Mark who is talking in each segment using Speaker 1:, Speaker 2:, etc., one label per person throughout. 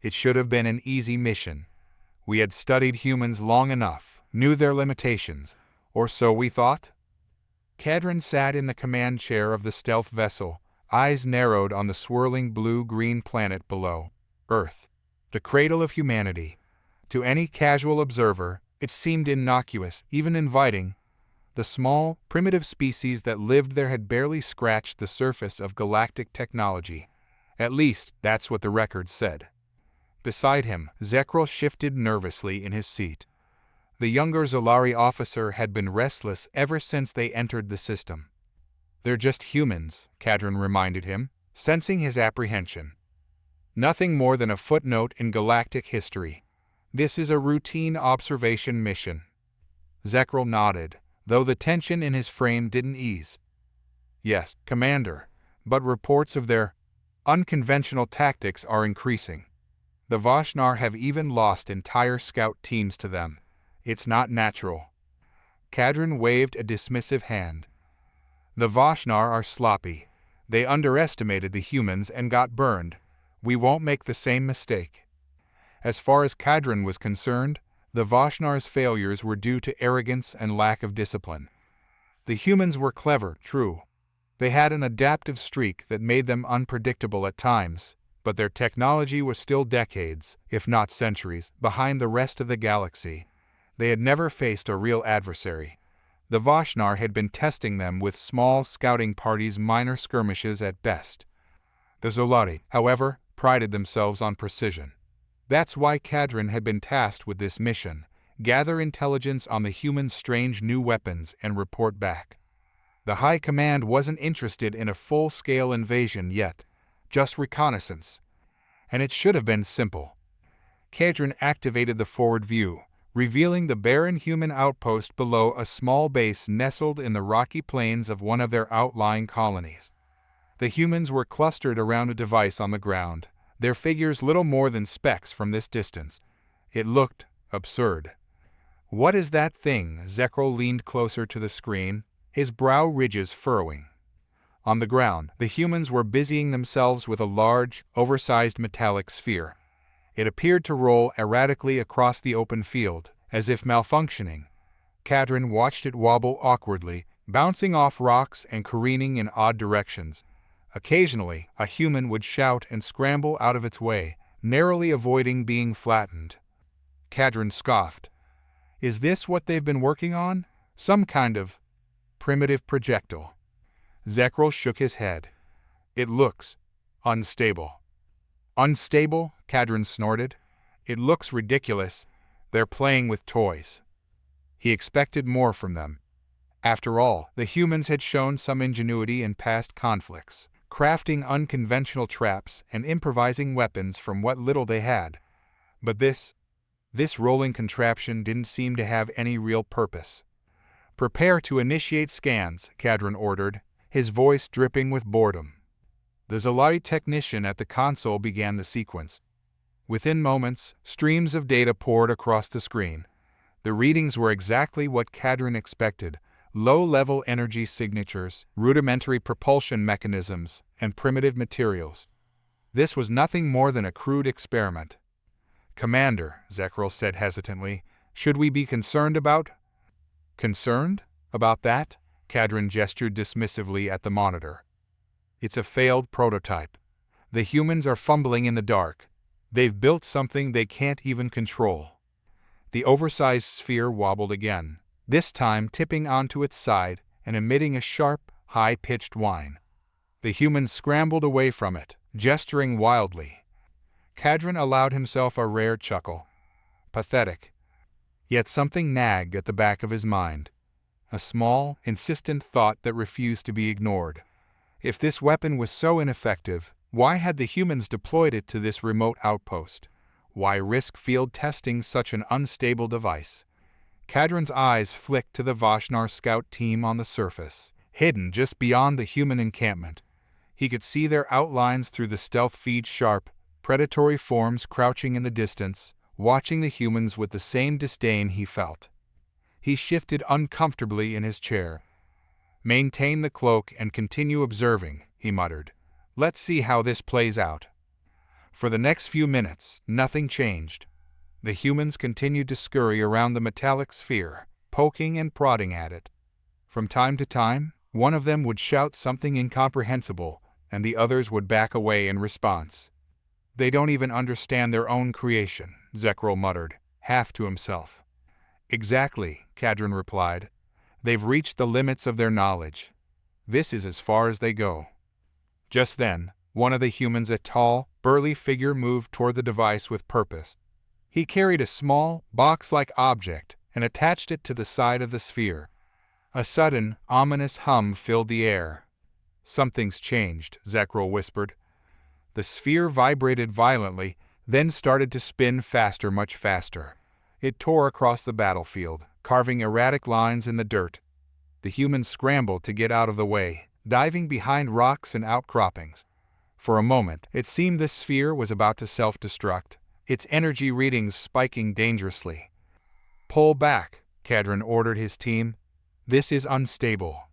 Speaker 1: It should have been an easy mission. We had studied humans long enough, knew their limitations, or so we thought. Cadron sat in the command chair of the stealth vessel, eyes narrowed on the swirling blue-green planet below. Earth, the cradle of humanity. To any casual observer, it seemed innocuous, even inviting. The small, primitive species that lived there had barely scratched the surface of galactic technology. At least, that's what the records said. Beside him, Zekril shifted nervously in his seat. The younger Zolari officer had been restless ever since they entered the system. "They're just humans," Cadron reminded him, sensing his apprehension. "Nothing more than a footnote in galactic history. This is a routine observation mission." Zekril nodded, though the tension in his frame didn't ease. "Yes, Commander, but reports of their unconventional tactics are increasing. The Vashnar have even lost entire scout teams to them. It's not natural." Cadron waved a dismissive hand. "The Vashnar are sloppy. They underestimated the humans and got burned. We won't make the same mistake." As far as Cadron was concerned, the Vashnar's failures were due to arrogance and lack of discipline. The humans were clever, true. They had an adaptive streak that made them unpredictable at times, but their technology was still decades, if not centuries, behind the rest of the galaxy. They had never faced a real adversary. The Vashnar had been testing them with small scouting parties, minor skirmishes at best. The Zolari, however, prided themselves on precision. That's why Cadron had been tasked with this mission: gather intelligence on the humans' strange new weapons and report back. The High Command wasn't interested in a full-scale invasion yet, just reconnaissance. And it should have been simple. Cadron activated the forward view, revealing the barren human outpost below a small base nestled in the rocky plains of one of their outlying colonies. The humans were clustered around a device on the ground, their figures little more than specks from this distance. It looked absurd. "What is that thing?" Zekril leaned closer to the screen, his brow ridges furrowing. On the ground, the humans were busying themselves with a large, oversized metallic sphere. It appeared to roll erratically across the open field, as if malfunctioning. Cadron watched it wobble awkwardly, bouncing off rocks and careening in odd directions. Occasionally, a human would shout and scramble out of its way, narrowly avoiding being flattened. Cadron scoffed. "Is this what they've been working on? Some kind of primitive projectile?" Zekril shook his head. "It looks unstable." "Unstable?" Cadron snorted. "It looks ridiculous. They're playing with toys." He expected more from them. After all, the humans had shown some ingenuity in past conflicts, crafting unconventional traps and improvising weapons from what little they had. But this rolling contraption didn't seem to have any real purpose. "Prepare to initiate scans," Cadron ordered, his voice dripping with boredom. The Zolari technician at the console began the sequence. Within moments, streams of data poured across the screen. The readings were exactly what Cadron expected: low-level energy signatures, rudimentary propulsion mechanisms, and primitive materials. This was nothing more than a crude experiment. "Commander," Zekril said hesitantly, "should we be concerned about—" "Concerned? About that?" Cadron gestured dismissively at the monitor. "It's a failed prototype. The humans are fumbling in the dark. They've built something they can't even control." The oversized sphere wobbled again, this time tipping onto its side and emitting a sharp, high-pitched whine. The humans scrambled away from it, gesturing wildly. Cadron allowed himself a rare chuckle. Pathetic. Yet something nagged at the back of his mind. A small, insistent thought that refused to be ignored. If this weapon was so ineffective, why had the humans deployed it to this remote outpost? Why risk field testing such an unstable device? Cadron's eyes flicked to the Vashnar scout team on the surface, hidden just beyond the human encampment. He could see their outlines through the stealth feed, sharp, predatory forms crouching in the distance, watching the humans with the same disdain he felt. He shifted uncomfortably in his chair. "Maintain the cloak and continue observing," he muttered. "Let's see how this plays out." For the next few minutes, nothing changed. The humans continued to scurry around the metallic sphere, poking and prodding at it. From time to time, one of them would shout something incomprehensible, and the others would back away in response. "They don't even understand their own creation," Zekril muttered, half to himself. "Exactly," Kadrin replied. "They've reached the limits of their knowledge. This is as far as they go." Just then, one of the humans, a tall, burly figure, moved toward the device with purpose. He carried a small, box-like object and attached it to the side of the sphere. A sudden, ominous hum filled the air. "Something's changed," Zekril whispered. The sphere vibrated violently, then started to spin faster, much faster. It tore across the battlefield, carving erratic lines in the dirt. The humans scrambled to get out of the way, diving behind rocks and outcroppings. For a moment, it seemed the sphere was about to self-destruct, its energy readings spiking dangerously. "Pull back," Kadrin ordered his team. "This is unstable."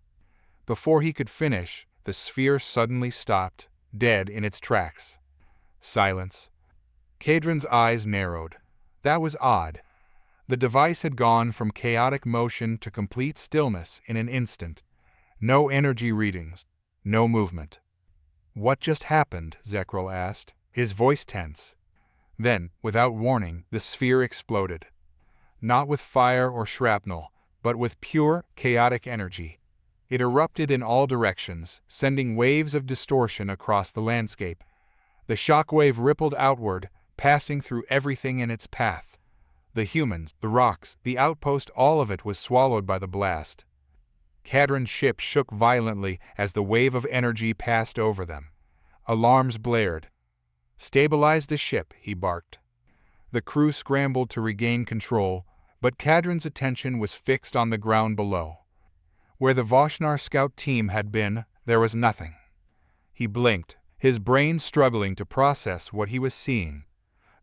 Speaker 1: Before he could finish, the sphere suddenly stopped, dead in its tracks. Silence. Kadrin's eyes narrowed. That was odd. The device had gone from chaotic motion to complete stillness in an instant. No energy readings, no movement. "What just happened?" Zekril asked, his voice tense. Then, without warning, the sphere exploded. Not with fire or shrapnel, but with pure, chaotic energy. It erupted in all directions, sending waves of distortion across the landscape. The shockwave rippled outward, passing through everything in its path. The humans, the rocks, the outpost, all of it was swallowed by the blast. Kadrin's ship shook violently as the wave of energy passed over them. Alarms blared. "Stabilize the ship," he barked. The crew scrambled to regain control, but Kadrin's attention was fixed on the ground below. Where the Voshnar scout team had been, there was nothing. He blinked, his brain struggling to process what he was seeing.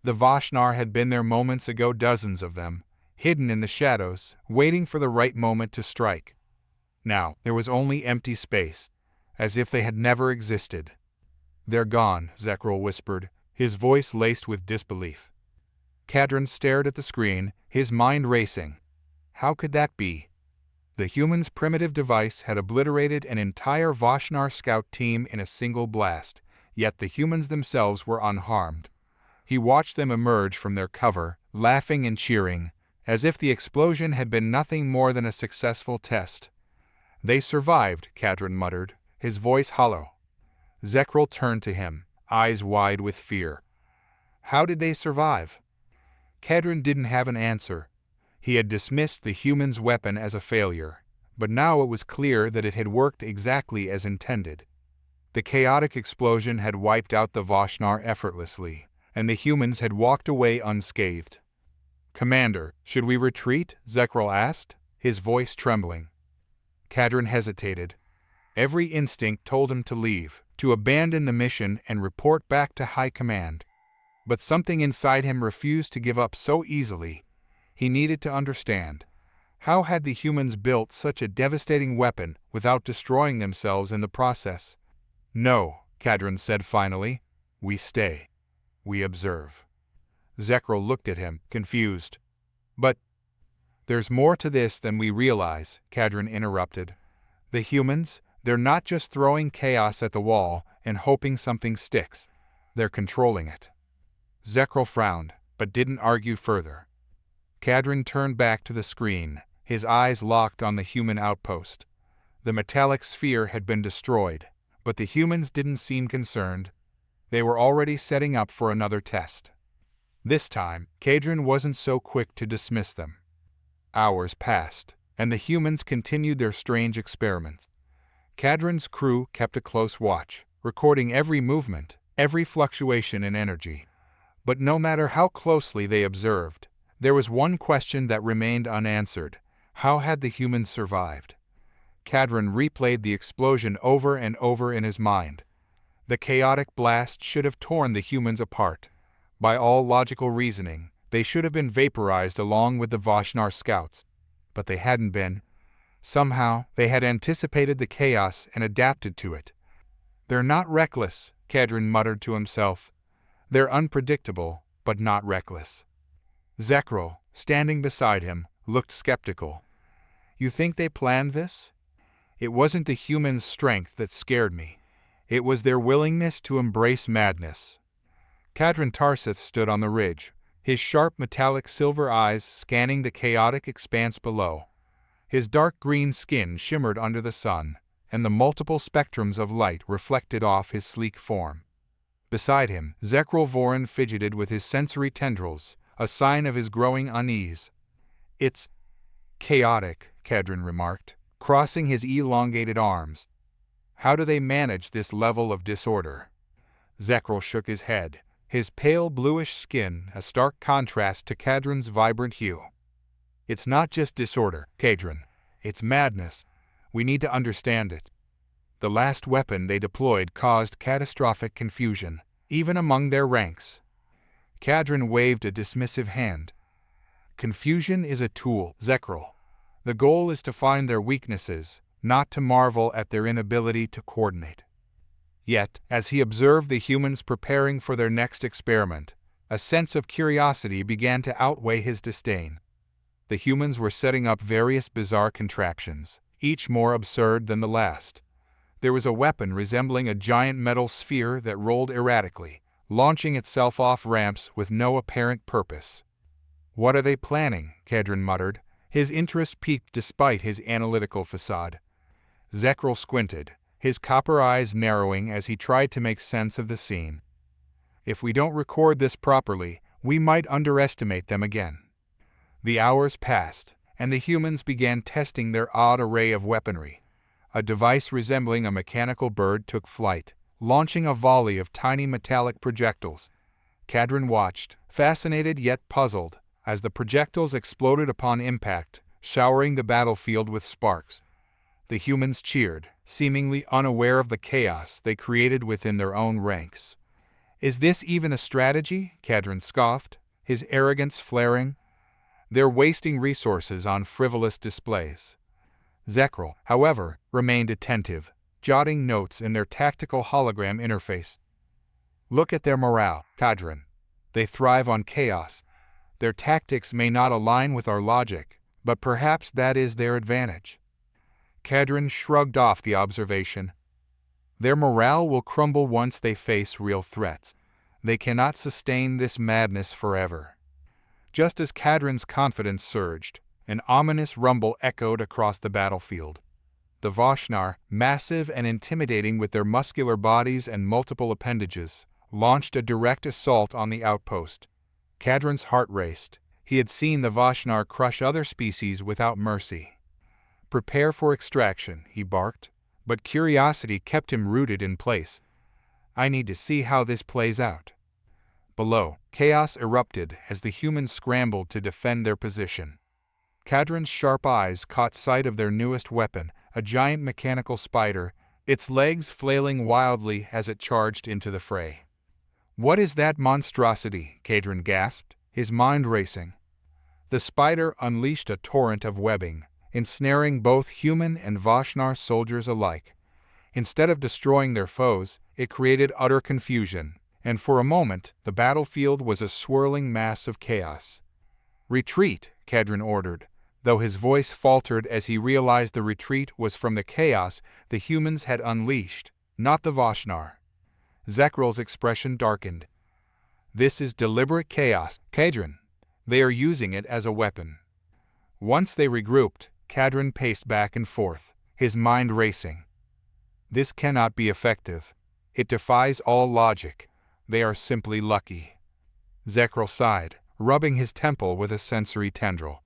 Speaker 1: The Voshnar had been there moments ago, dozens of them, hidden in the shadows, waiting for the right moment to strike. Now, there was only empty space, as if they had never existed. "They're gone," Zekril whispered, his voice laced with disbelief. Kadrin stared at the screen, his mind racing. How could that be? The humans' primitive device had obliterated an entire Voshnar scout team in a single blast, yet the humans themselves were unharmed. He watched them emerge from their cover, laughing and cheering, as if the explosion had been nothing more than a successful test. "They survived," Kadrin muttered, his voice hollow. Zekril turned to him, eyes wide with fear. "How did they survive?" Kadrin didn't have an answer. He had dismissed the human's weapon as a failure, but now it was clear that it had worked exactly as intended. The chaotic explosion had wiped out the Voshnar effortlessly, and the humans had walked away unscathed. "Commander, should we retreat?" Zekril asked, his voice trembling. Kadrin hesitated. Every instinct told him to leave, to abandon the mission and report back to High Command. But something inside him refused to give up so easily. He needed to understand. How had the humans built such a devastating weapon without destroying themselves in the process? "No," Kadrin said finally. "We stay. We observe." Zekril looked at him, confused. "But there's more to this than we realize," Kadrin interrupted. "The humans, they're not just throwing chaos at the wall and hoping something sticks. They're controlling it." Zekril frowned, but didn't argue further. Kadrin turned back to the screen, his eyes locked on the human outpost. The metallic sphere had been destroyed, but the humans didn't seem concerned. They were already setting up for another test. This time, Kadrin wasn't so quick to dismiss them. Hours passed, and the humans continued their strange experiments. Kadrin's crew kept a close watch, recording every movement, every fluctuation in energy. But no matter how closely they observed, there was one question that remained unanswered. How had the humans survived? Kadrin replayed the explosion over and over in his mind. The chaotic blast should have torn the humans apart. By all logical reasoning, they should have been vaporized along with the Voshnar scouts. But they hadn't been. Somehow, they had anticipated the chaos and adapted to it. "They're not reckless," Kadrin muttered to himself. They're unpredictable, but not reckless. Zekril, standing beside him, looked skeptical. You think they planned this? It wasn't the humans' strength that scared me. It was their willingness to embrace madness. Kadrin Tarsith stood on the ridge, his sharp metallic silver eyes scanning the chaotic expanse below. His dark green skin shimmered under the sun, and the multiple spectrums of light reflected off his sleek form. Beside him, Zekril Vorin fidgeted with his sensory tendrils, a sign of his growing unease. It's chaotic, Kadrin remarked, crossing his elongated arms. How do they manage this level of disorder? Zekril shook his head, his pale bluish skin a stark contrast to Kadrin's vibrant hue. It's not just disorder, Kadrin. It's madness. We need to understand it. The last weapon they deployed caused catastrophic confusion, even among their ranks. Kadrin waved a dismissive hand. Confusion is a tool, Zekril. The goal is to find their weaknesses, not to marvel at their inability to coordinate. Yet, as he observed the humans preparing for their next experiment, a sense of curiosity began to outweigh his disdain. The humans were setting up various bizarre contraptions, each more absurd than the last. There was a weapon resembling a giant metal sphere that rolled erratically, launching itself off ramps with no apparent purpose. What are they planning? Kadrin muttered, his interest piqued despite his analytical facade. Zekril squinted, his copper eyes narrowing as he tried to make sense of the scene. If we don't record this properly, we might underestimate them again. The hours passed, and the humans began testing their odd array of weaponry. A device resembling a mechanical bird took flight, launching a volley of tiny metallic projectiles. Kadrin watched, fascinated yet puzzled, as the projectiles exploded upon impact, showering the battlefield with sparks. The humans cheered, seemingly unaware of the chaos they created within their own ranks. Is this even a strategy? Kadrin scoffed, his arrogance flaring. They're wasting resources on frivolous displays. Zekril, however, remained attentive, jotting notes in their tactical hologram interface. Look at their morale, Kadrin. They thrive on chaos. Their tactics may not align with our logic, but perhaps that is their advantage. Kadrin shrugged off the observation. Their morale will crumble once they face real threats. They cannot sustain this madness forever. Just as Kadrin's confidence surged, an ominous rumble echoed across the battlefield. The Vashnar, massive and intimidating with their muscular bodies and multiple appendages, launched a direct assault on the outpost. Kadrin's heart raced. He had seen the Vashnar crush other species without mercy. Prepare for extraction, he barked, but curiosity kept him rooted in place. I need to see how this plays out. Below, chaos erupted as the humans scrambled to defend their position. Kadrin's sharp eyes caught sight of their newest weapon, a giant mechanical spider, its legs flailing wildly as it charged into the fray. What is that monstrosity? Kadrin gasped, his mind racing. The spider unleashed a torrent of webbing, ensnaring both human and Vashnar soldiers alike. Instead of destroying their foes, it created utter confusion, and for a moment, the battlefield was a swirling mass of chaos. Retreat, Kadrin ordered, though his voice faltered as he realized the retreat was from the chaos the humans had unleashed, not the Vashnar. Zekril's expression darkened. This is deliberate chaos, Kadrin. They are using it as a weapon. Once they regrouped, Kadrin paced back and forth, his mind racing. This cannot be effective. It defies all logic. They are simply lucky. Zekril sighed, rubbing his temple with a sensory tendril.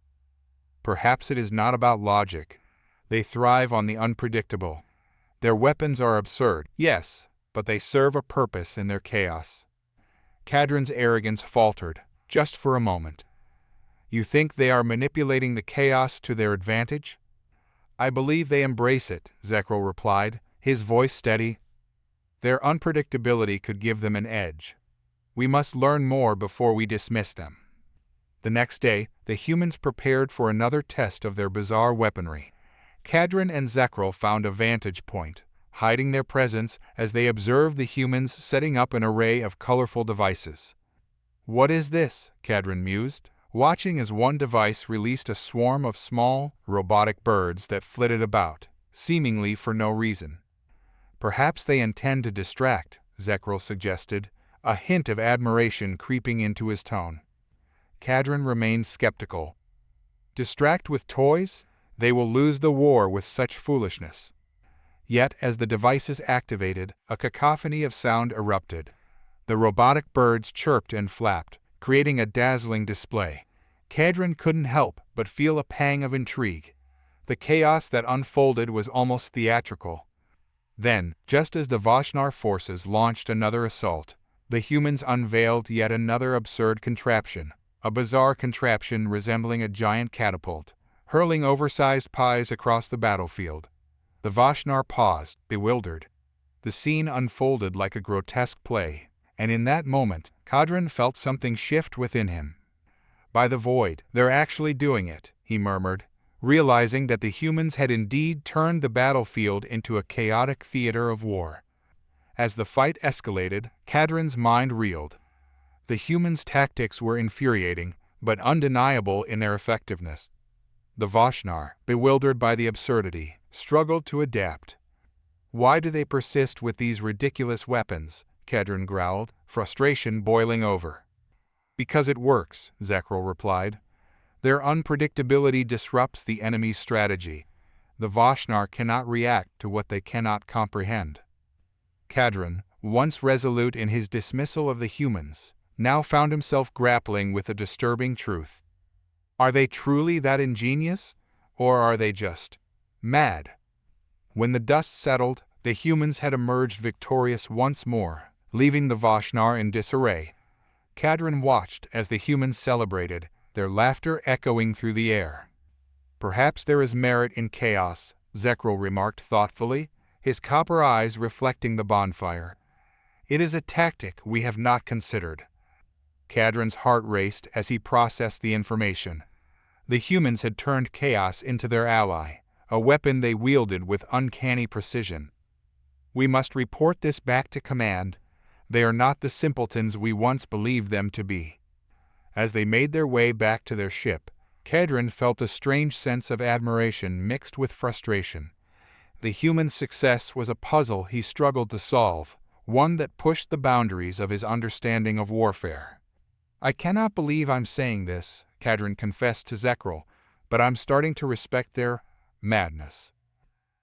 Speaker 1: Perhaps it is not about logic. They thrive on the unpredictable. Their weapons are absurd, yes, but they serve a purpose in their chaos. Kadrin's arrogance faltered, just for a moment. You think they are manipulating the chaos to their advantage? I believe they embrace it, Zekril replied, his voice steady. Their unpredictability could give them an edge. We must learn more before we dismiss them. The next day, the humans prepared for another test of their bizarre weaponry. Kadrin and Zekril found a vantage point, hiding their presence as they observed the humans setting up an array of colorful devices. "What is this?" Cadron mused, watching as one device released a swarm of small, robotic birds that flitted about, seemingly for no reason. "Perhaps they intend to distract," Zekril suggested, a hint of admiration creeping into his tone. Cadron remained skeptical. "Distract with toys? They will lose the war with such foolishness." Yet, as the devices activated, a cacophony of sound erupted. The robotic birds chirped and flapped, creating a dazzling display. Cadron couldn't help but feel a pang of intrigue. The chaos that unfolded was almost theatrical. Then, just as the Vashnar forces launched another assault, the humans unveiled yet another absurd contraption, a bizarre contraption resembling a giant catapult, hurling oversized pies across the battlefield. The Vashnar paused, bewildered. The scene unfolded like a grotesque play, and in that moment, Cadron felt something shift within him. "By the void, they're actually doing it," he murmured, realizing that the humans had indeed turned the battlefield into a chaotic theater of war. As the fight escalated, Cadron's mind reeled. The humans' tactics were infuriating, but undeniable in their effectiveness. The Vashnar, bewildered by the absurdity, struggled to adapt. "Why do they persist with these ridiculous weapons?" Cadron growled, frustration boiling over. "Because it works," Zekril replied. "Their unpredictability disrupts the enemy's strategy. The Vashnar cannot react to what they cannot comprehend." Cadron, once resolute in his dismissal of the humans, now found himself grappling with a disturbing truth. Are they truly that ingenious, or are they just mad? When the dust settled, the humans had emerged victorious once more, leaving the Vashnar in disarray. Cadron watched as the humans celebrated, their laughter echoing through the air. "Perhaps there is merit in chaos," Zekril remarked thoughtfully, his copper eyes reflecting the bonfire. "It is a tactic we have not considered." Cadron's heart raced as he processed the information. The humans had turned chaos into their ally, a weapon they wielded with uncanny precision. "We must report this back to command. They are not the simpletons we once believed them to be." As they made their way back to their ship, Cadron felt a strange sense of admiration mixed with frustration. The human's success was a puzzle he struggled to solve, one that pushed the boundaries of his understanding of warfare. "I cannot believe I'm saying this," Cadron confessed to Zekril, "but I'm starting to respect their madness."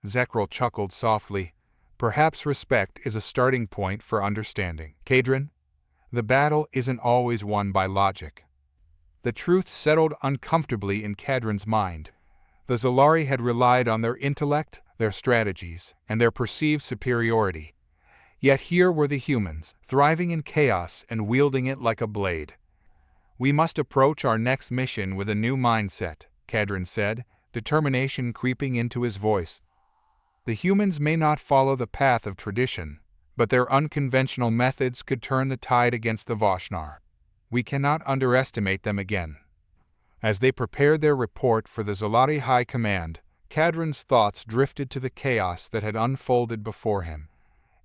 Speaker 1: Zekril chuckled softly. "Perhaps respect is a starting point for understanding, Cadron. The battle isn't always won by logic." The truth settled uncomfortably in Cadron's mind. The Zolari had relied on their intellect, their strategies, and their perceived superiority. Yet here were the humans, thriving in chaos and wielding it like a blade. "We must approach our next mission with a new mindset," Cadron said, determination creeping into his voice. "The humans may not follow the path of tradition, but their unconventional methods could turn the tide against the Vashnar. We cannot underestimate them again." As they prepared their report for the Zolari High Command, Cadron's thoughts drifted to the chaos that had unfolded before him.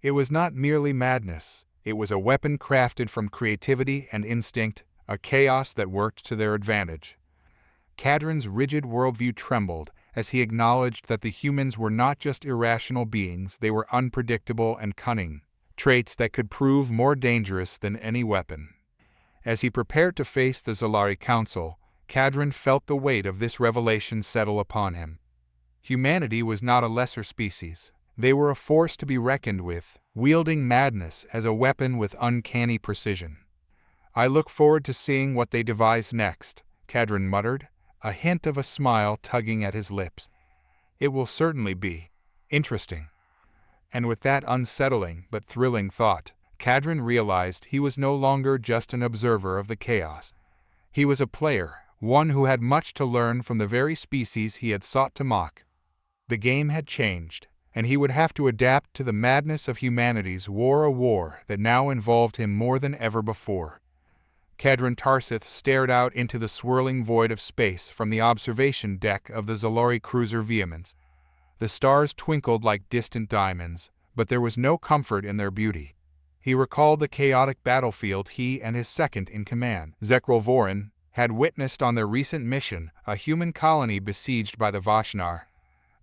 Speaker 1: It was not merely madness, it was a weapon crafted from creativity and instinct, a chaos that worked to their advantage. Cadron's rigid worldview trembled as he acknowledged that the humans were not just irrational beings, they were unpredictable and cunning, traits that could prove more dangerous than any weapon. As he prepared to face the Zolari Council, Cadron felt the weight of this revelation settle upon him. Humanity was not a lesser species. They were a force to be reckoned with, wielding madness as a weapon with uncanny precision. "I look forward to seeing what they devise next," Cadron muttered, a hint of a smile tugging at his lips. "It will certainly be interesting." And with that unsettling but thrilling thought, Cadron realized he was no longer just an observer of the chaos. He was a player, one who had much to learn from the very species he had sought to mock. The game had changed, and he would have to adapt to the madness of humanity's war, a war that now involved him more than ever before. Cadron Tarsith stared out into the swirling void of space from the observation deck of the Zolari cruiser Vehemence. The stars twinkled like distant diamonds, but there was no comfort in their beauty. He recalled the chaotic battlefield he and his second-in-command, Zekril Vorin, had witnessed on their recent mission, a human colony besieged by the Vashnar.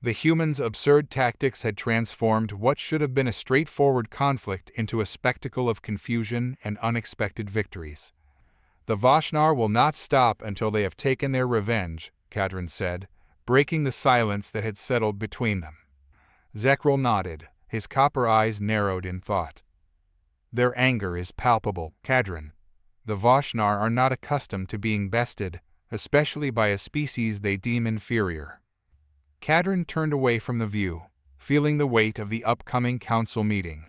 Speaker 1: The humans' absurd tactics had transformed what should have been a straightforward conflict into a spectacle of confusion and unexpected victories. "The Vashnar will not stop until they have taken their revenge," Kadrin said, breaking the silence that had settled between them. Zekril nodded, his copper eyes narrowed in thought. "Their anger is palpable, Kadrin. The Vashnar are not accustomed to being bested, especially by a species they deem inferior." Kadrin turned away from the view, feeling the weight of the upcoming council meeting.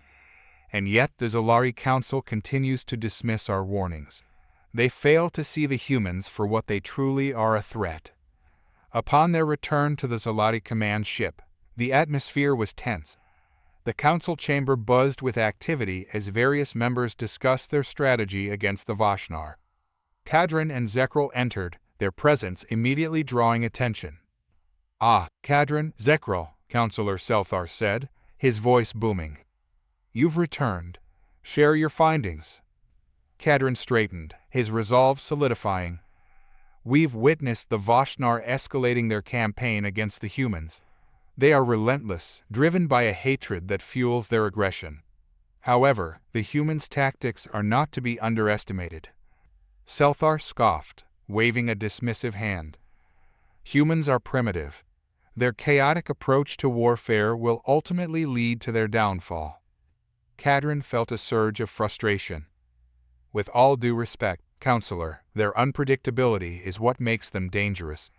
Speaker 1: "And yet the Zalari Council continues to dismiss our warnings. They fail to see the humans for what they truly are, a threat." Upon their return to the Zalari command ship, the atmosphere was tense. The council chamber buzzed with activity as various members discussed their strategy against the Vashnar. Kadrin and Zekril entered, their presence immediately drawing attention. "Ah, Kadrin, Zekril," Councillor Selthar said, his voice booming. "You've returned. Share your findings." Kadrin straightened, his resolve solidifying. "We've witnessed the Vashnar escalating their campaign against the humans. They are relentless, driven by a hatred that fuels their aggression. However, the humans' tactics are not to be underestimated." Selthar scoffed, waving a dismissive hand. "Humans are primitive. Their chaotic approach to warfare will ultimately lead to their downfall." Kadrin felt a surge of frustration. "With all due respect, Counselor, their unpredictability is what makes them dangerous.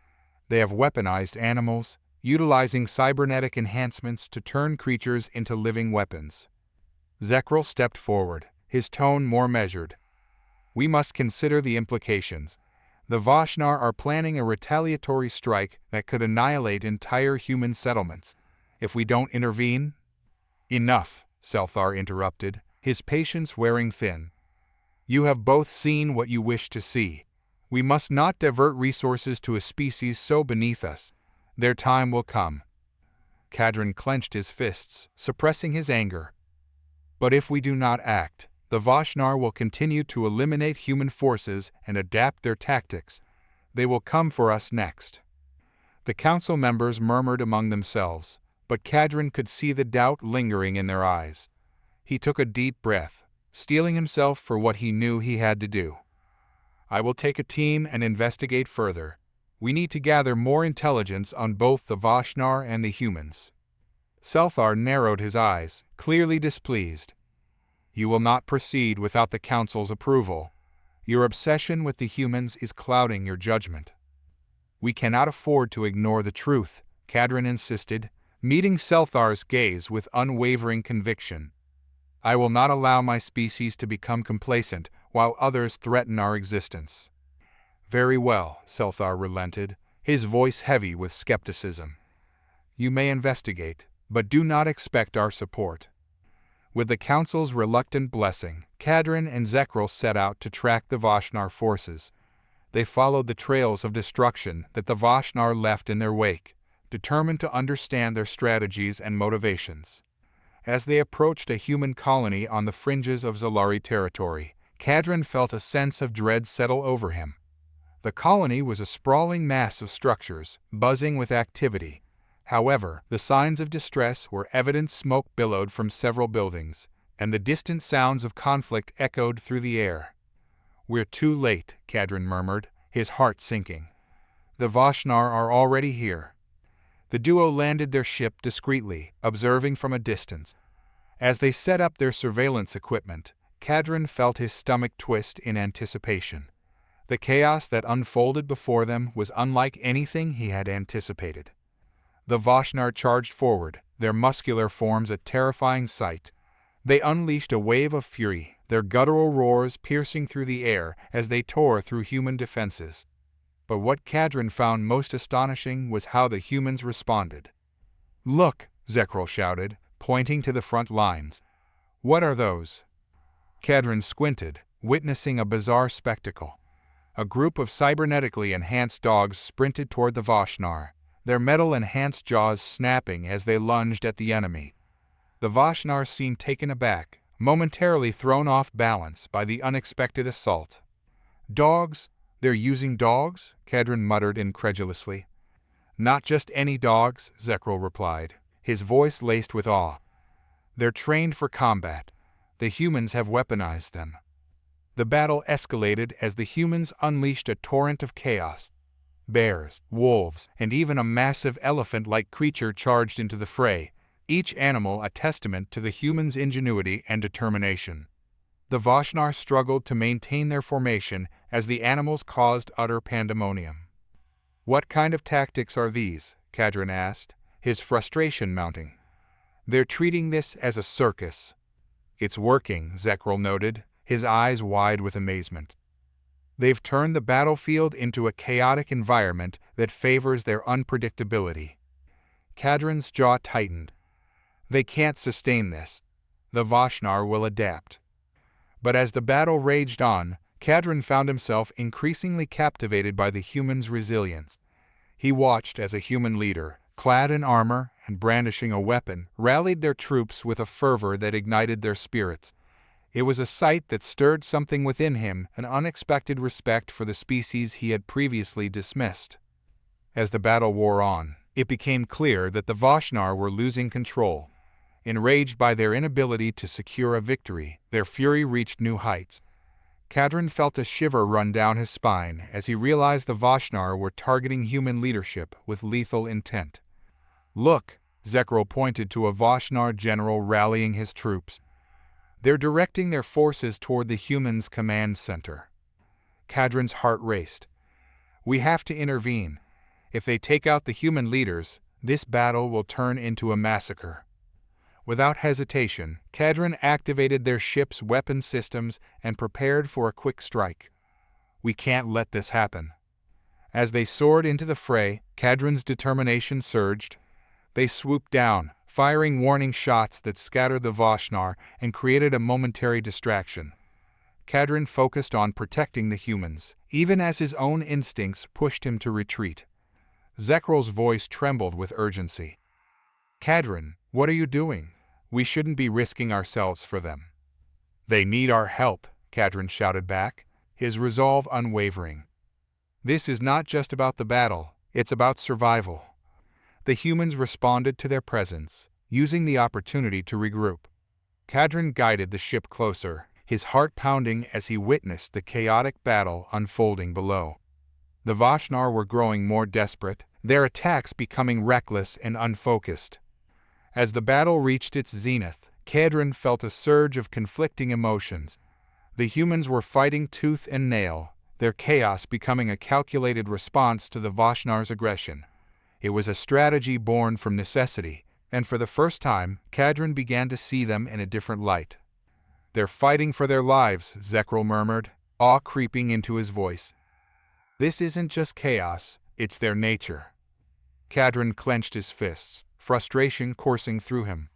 Speaker 1: They have weaponized animals, utilizing cybernetic enhancements to turn creatures into living weapons." Zekril stepped forward, his tone more measured. "We must consider the implications. The Vashnar are planning a retaliatory strike that could annihilate entire human settlements. If we don't intervene—" "Enough," Selthar interrupted, his patience wearing thin. "You have both seen what you wish to see. We must not divert resources to a species so beneath us. Their time will come." Kadrin clenched his fists, suppressing his anger. "But if we do not act, the Vashnar will continue to eliminate human forces and adapt their tactics. They will come for us next." The council members murmured among themselves, but Kadrin could see the doubt lingering in their eyes. He took a deep breath, steeling himself for what he knew he had to do. "I will take a team and investigate further. We need to gather more intelligence on both the Vashnar and the humans." Selthar narrowed his eyes, clearly displeased. "You will not proceed without the Council's approval. Your obsession with the humans is clouding your judgment." "We cannot afford to ignore the truth," Kadrin insisted, meeting Selthar's gaze with unwavering conviction. "I will not allow my species to become complacent while others threaten our existence." "Very well," Selthar relented, his voice heavy with skepticism. "You may investigate, but do not expect our support." With the Council's reluctant blessing, Kadrin and Zekril set out to track the Vashnar forces. They followed the trails of destruction that the Vashnar left in their wake, determined to understand their strategies and motivations. As they approached a human colony on the fringes of Zalari territory, Kadrin felt a sense of dread settle over him. The colony was a sprawling mass of structures, buzzing with activity. However, the signs of distress were evident. Smoke billowed from several buildings, and the distant sounds of conflict echoed through the air. "We're too late," Kadrin murmured, his heart sinking. "The Vashnar are already here." The duo landed their ship discreetly, observing from a distance. As they set up their surveillance equipment, Kadrin felt his stomach twist in anticipation. The chaos that unfolded before them was unlike anything he had anticipated. The Vashnar charged forward, their muscular forms a terrifying sight. They unleashed a wave of fury, their guttural roars piercing through the air as they tore through human defenses. But what Kadrin found most astonishing was how the humans responded. "Look!" Zekril shouted, pointing to the front lines. "What are those?" Kadrin squinted, witnessing a bizarre spectacle. A group of cybernetically enhanced dogs sprinted toward the Vashnar, their metal-enhanced jaws snapping as they lunged at the enemy. The Vashnar seemed taken aback, momentarily thrown off balance by the unexpected assault. "Dogs? They're using dogs?" Kadrin muttered incredulously. "Not just any dogs," Zekril replied, his voice laced with awe. "They're trained for combat. The humans have weaponized them." The battle escalated as the humans unleashed a torrent of chaos. Bears, wolves, and even a massive elephant-like creature charged into the fray, each animal a testament to the humans' ingenuity and determination. The Vashnar struggled to maintain their formation as the animals caused utter pandemonium. "What kind of tactics are these?" Kadrin asked, his frustration mounting. "They're treating this as a circus." "It's working," Zekril noted, his eyes wide with amazement. "They've turned the battlefield into a chaotic environment that favors their unpredictability." Kadrin's jaw tightened. They can't sustain this. The Vashnar will adapt. But as the battle raged on, Kadrin found himself increasingly captivated by the humans' resilience. He watched as a human leader, clad in armor and brandishing a weapon, rallied their troops with a fervor that ignited their spirits. It was a sight that stirred something within him, an unexpected respect for the species he had previously dismissed. As the battle wore on, it became clear that the Vashnar were losing control. Enraged by their inability to secure a victory, their fury reached new heights. Kadrin felt a shiver run down his spine as he realized the Vashnar were targeting human leadership with lethal intent. "Look," Zekril pointed to a Vashnar general rallying his troops. "They're directing their forces toward the humans' command center." Kadrin's heart raced. "We have to intervene. If they take out the human leaders, this battle will turn into a massacre." Without hesitation, Kadrin activated their ship's weapon systems and prepared for a quick strike. "We can't let this happen." As they soared into the fray, Kadrin's determination surged. They swooped down, firing warning shots that scattered the Vashnar and created a momentary distraction. Kadrin focused on protecting the humans, even as his own instincts pushed him to retreat. Zekril's voice trembled with urgency. "Kadrin, what are you doing? We shouldn't be risking ourselves for them." "They need our help," Kadrin shouted back, his resolve unwavering. "This is not just about the battle, it's about survival." The humans responded to their presence, using the opportunity to regroup. Kadrin guided the ship closer, his heart pounding as he witnessed the chaotic battle unfolding below. The Vashnar were growing more desperate, their attacks becoming reckless and unfocused. As the battle reached its zenith, Kadrin felt a surge of conflicting emotions. The humans were fighting tooth and nail, their chaos becoming a calculated response to the Vashnar's aggression. It was a strategy born from necessity, and for the first time, Kadrin began to see them in a different light. "They're fighting for their lives," Zekril murmured, awe creeping into his voice. "This isn't just chaos, it's their nature." Kadrin clenched his fists, frustration coursing through him.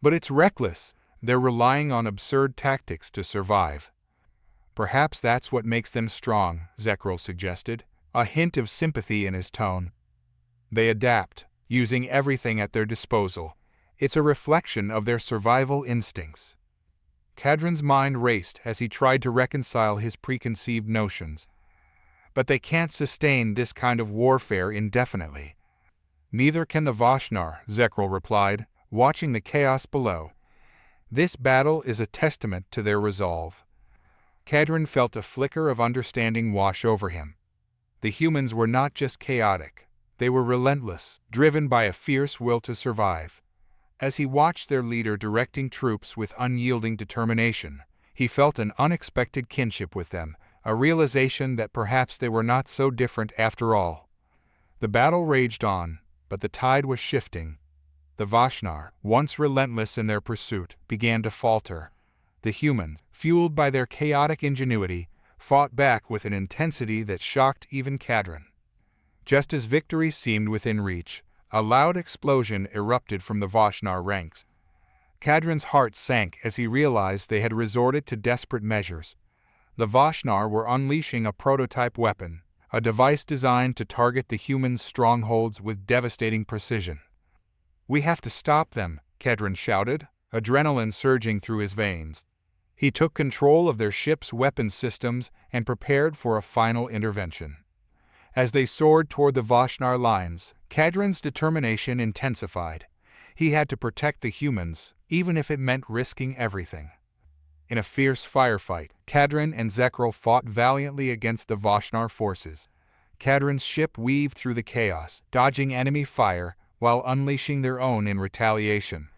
Speaker 1: "But it's reckless. They're relying on absurd tactics to survive." "Perhaps that's what makes them strong," Zekril suggested, a hint of sympathy in his tone. "They adapt, using everything at their disposal. It's a reflection of their survival instincts." Kadrin's mind raced as he tried to reconcile his preconceived notions. "But they can't sustain this kind of warfare indefinitely." "Neither can the Vashnar," Zekril replied, watching the chaos below. "This battle is a testament to their resolve." Kadrin felt a flicker of understanding wash over him. The humans were not just chaotic. They were relentless, driven by a fierce will to survive. As he watched their leader directing troops with unyielding determination, he felt an unexpected kinship with them, a realization that perhaps they were not so different after all. The battle raged on, but the tide was shifting. The Vashnar, once relentless in their pursuit, began to falter. The humans, fueled by their chaotic ingenuity, fought back with an intensity that shocked even Kadrin. Just as victory seemed within reach, a loud explosion erupted from the Vashnar ranks. Kadrin's heart sank as he realized they had resorted to desperate measures. The Vashnar were unleashing a prototype weapon, a device designed to target the humans' strongholds with devastating precision. "We have to stop them," Kedron shouted, adrenaline surging through his veins. He took control of their ship's weapons systems and prepared for a final intervention. As they soared toward the Vashnar lines, Kedron's determination intensified. He had to protect the humans, even if it meant risking everything. In a fierce firefight, Kedron and Zekril fought valiantly against the Vashnar forces. Kedron's ship weaved through the chaos, dodging enemy fire while unleashing their own in retaliation.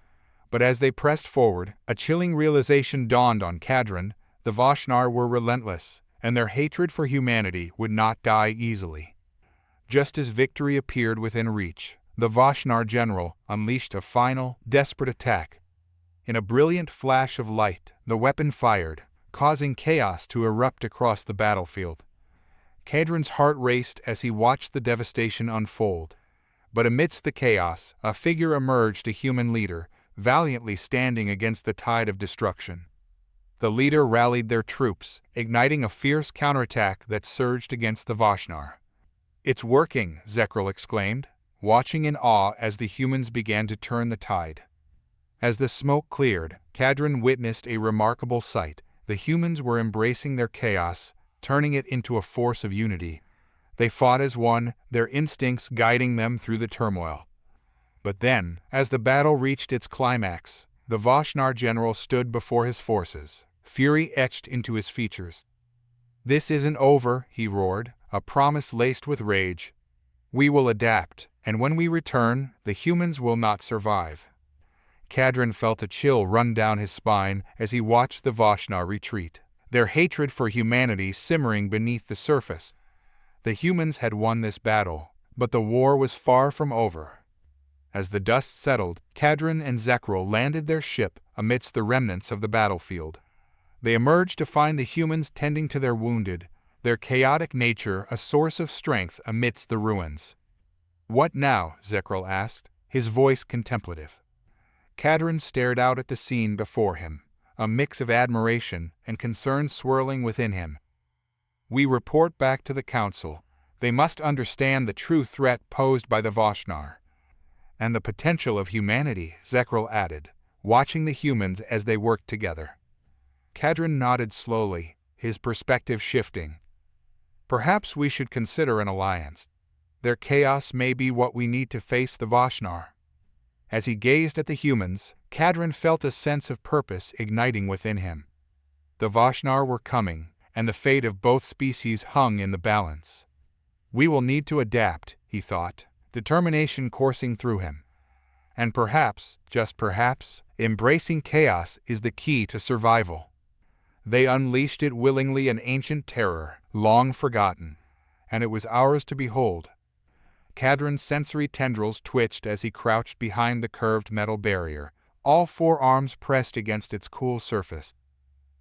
Speaker 1: But as they pressed forward, a chilling realization dawned on Kedron: the Vashnar were relentless, and their hatred for humanity would not die easily. Just as victory appeared within reach, the Vashnar general unleashed a final, desperate attack. In a brilliant flash of light, the weapon fired, causing chaos to erupt across the battlefield. Kedron's heart raced as he watched the devastation unfold. But amidst the chaos, a figure emerged, a human leader, valiantly standing against the tide of destruction. The leader rallied their troops, igniting a fierce counterattack that surged against the Vashnar. "It's working," Zekril exclaimed, watching in awe as the humans began to turn the tide. As the smoke cleared, Kedron witnessed a remarkable sight. The humans were embracing their chaos, turning it into a force of unity. They fought as one, their instincts guiding them through the turmoil. But then, as the battle reached its climax, the Vashnar general stood before his forces, fury etched into his features. "This isn't over," he roared, a promise laced with rage. "We will adapt, and when we return, the humans will not survive." Kedron felt a chill run down his spine as he watched the Vashnar retreat, their hatred for humanity simmering beneath the surface. The humans had won this battle, but the war was far from over. As the dust settled, Kedron and Zekril landed their ship amidst the remnants of the battlefield. They emerged to find the humans tending to their wounded, their chaotic nature a source of strength amidst the ruins. "What now?" Zekril asked, his voice contemplative. Kedron stared out at the scene before him, a mix of admiration and concern swirling within him. "We report back to the Council. They must understand the true threat posed by the Vashnar. And the potential of humanity," Zekril added, watching the humans as they worked together. Kedron nodded slowly, his perspective shifting. "Perhaps we should consider an alliance. Their chaos may be what we need to face the Vashnar." As he gazed at the humans, Kedron felt a sense of purpose igniting within him. The Vashnar were coming, and the fate of both species hung in the balance. "We will need to adapt," he thought, determination coursing through him. And perhaps, just perhaps, embracing chaos is the key to survival. They unleashed it willingly, an ancient terror, long forgotten, and it was ours to behold. Kedron's sensory tendrils twitched as he crouched behind the curved metal barrier, all four arms pressed against its cool surface.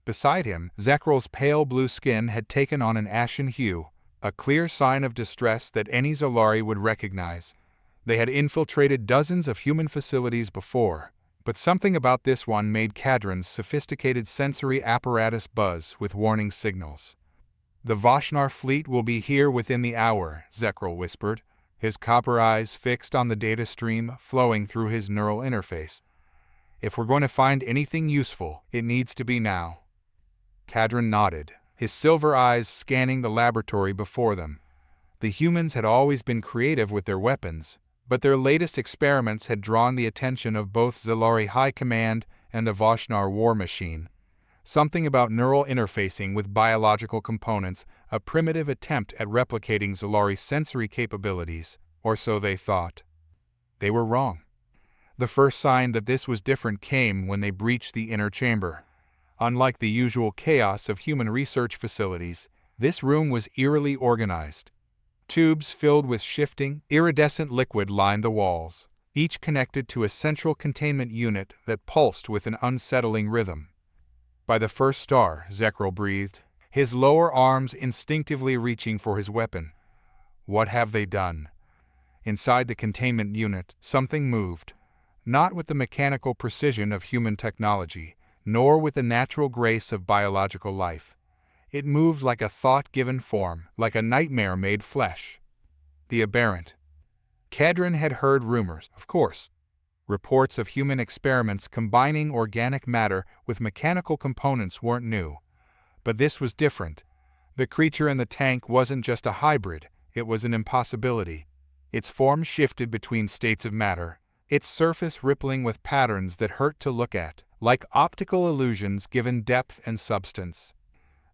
Speaker 1: Beside him, Zekril's pale blue skin had taken on an ashen hue, a clear sign of distress that any Zalari would recognize. They had infiltrated dozens of human facilities before, but something about this one made Kedron's sophisticated sensory apparatus buzz with warning signals. "The Vashnar fleet will be here within the hour," Zekril whispered, his copper eyes fixed on the data stream flowing through his neural interface. "If we're going to find anything useful, it needs to be now." Kedron nodded, his silver eyes scanning the laboratory before them. The humans had always been creative with their weapons, but their latest experiments had drawn the attention of both Zalari High Command and the Vashnar war machine. Something about neural interfacing with biological components, a primitive attempt at replicating Zalari's sensory capabilities, or so they thought. They were wrong. The first sign that this was different came when they breached the inner chamber. Unlike the usual chaos of human research facilities, this room was eerily organized. Tubes filled with shifting, iridescent liquid lined the walls, each connected to a central containment unit that pulsed with an unsettling rhythm. "By the first star," Zekril breathed, his lower arms instinctively reaching for his weapon. What have they done? Inside the containment unit, something moved, not with the mechanical precision of human technology, nor with the natural grace of biological life. It moved like a thought-given form, like a nightmare made flesh. The aberrant. Kedron had heard rumors, of course. Reports of human experiments combining organic matter with mechanical components weren't new. But this was different. The creature in the tank wasn't just a hybrid, it was an impossibility. Its form shifted between states of matter, its surface rippling with patterns that hurt to look at, like optical illusions given depth and substance.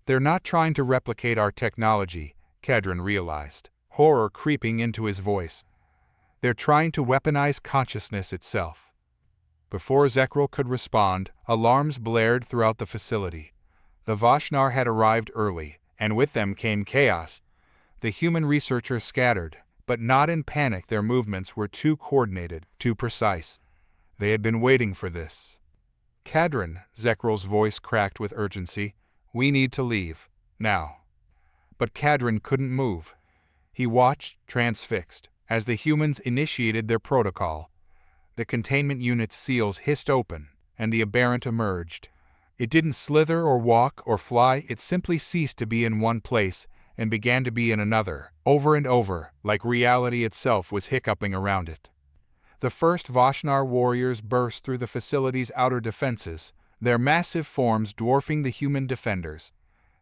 Speaker 1: They're not trying to replicate our technology, Cadron realized, horror creeping into his voice. They're trying to weaponize consciousness itself. Before Zekril could respond, alarms blared throughout the facility. The Vashnar had arrived early, and with them came chaos. The human researchers scattered, but not in panic. Their movements were too coordinated, too precise. They had been waiting for this. Cadron, Zekril's voice cracked with urgency. We need to leave, now. But Cadron couldn't move. He watched, transfixed, as the humans initiated their protocol. The containment unit's seals hissed open, and the aberrant emerged. It didn't slither or walk or fly, it simply ceased to be in one place and began to be in another, over and over, like reality itself was hiccuping around it. The first Vashnar warriors burst through the facility's outer defenses, their massive forms dwarfing the human defenders.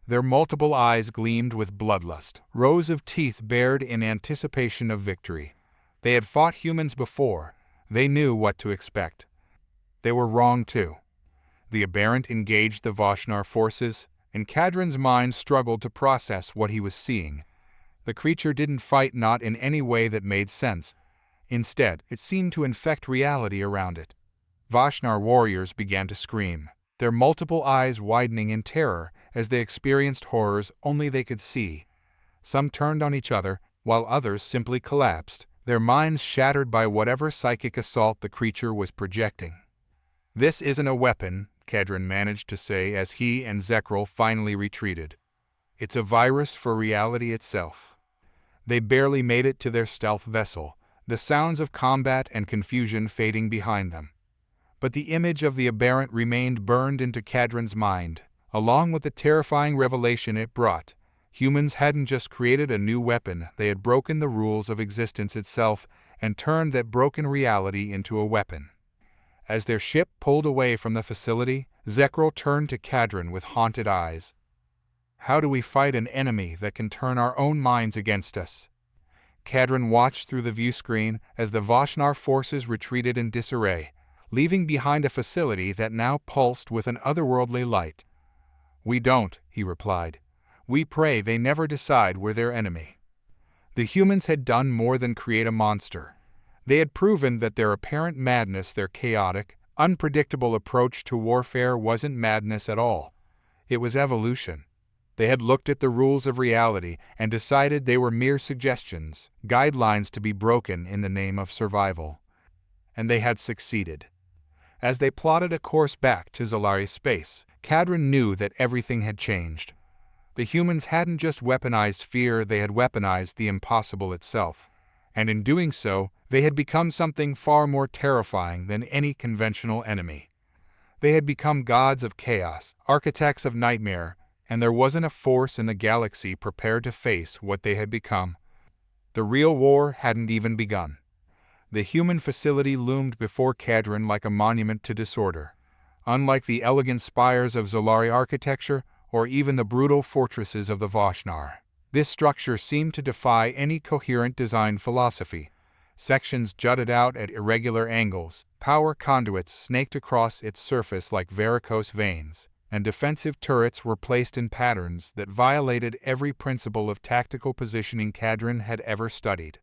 Speaker 1: Their multiple eyes gleamed with bloodlust, rows of teeth bared in anticipation of victory. They had fought humans before. They knew what to expect. They were wrong too. The aberrant engaged the Vashnar forces, and Cadron's mind struggled to process what he was seeing. The creature didn't fight, not in any way that made sense. Instead, it seemed to infect reality around it. Vashnar warriors began to scream, their multiple eyes widening in terror as they experienced horrors only they could see. Some turned on each other, while others simply collapsed, their minds shattered by whatever psychic assault the creature was projecting. "This isn't a weapon," Cadron managed to say as he and Zekril finally retreated. "It's a virus for reality itself." They barely made it to their stealth vessel, the sounds of combat and confusion fading behind them. But the image of the aberrant remained burned into Cadron's mind, along with the terrifying revelation it brought. Humans hadn't just created a new weapon, they had broken the rules of existence itself and turned that broken reality into a weapon. As their ship pulled away from the facility, Zekril turned to Cadron with haunted eyes. "How do we fight an enemy that can turn our own minds against us?" Cadron watched through the viewscreen as the Vashnar forces retreated in disarray, leaving behind a facility that now pulsed with an otherworldly light. "We don't," he replied. "We pray they never decide we're their enemy." The humans had done more than create a monster. They had proven that their apparent madness, their chaotic, unpredictable approach to warfare wasn't madness at all. It was evolution. They had looked at the rules of reality and decided they were mere suggestions, guidelines to be broken in the name of survival. And they had succeeded. As they plotted a course back to Zalari space, Cadron knew that everything had changed. The humans hadn't just weaponized fear, they had weaponized the impossible itself. And in doing so, they had become something far more terrifying than any conventional enemy. They had become gods of chaos, architects of nightmare, and there wasn't a force in the galaxy prepared to face what they had become. The real war hadn't even begun. The human facility loomed before Cadron like a monument to disorder. Unlike the elegant spires of Zolari architecture, or even the brutal fortresses of the Vashnar, this structure seemed to defy any coherent design philosophy. Sections jutted out at irregular angles, power conduits snaked across its surface like varicose veins, and defensive turrets were placed in patterns that violated every principle of tactical positioning Cadron had ever studied.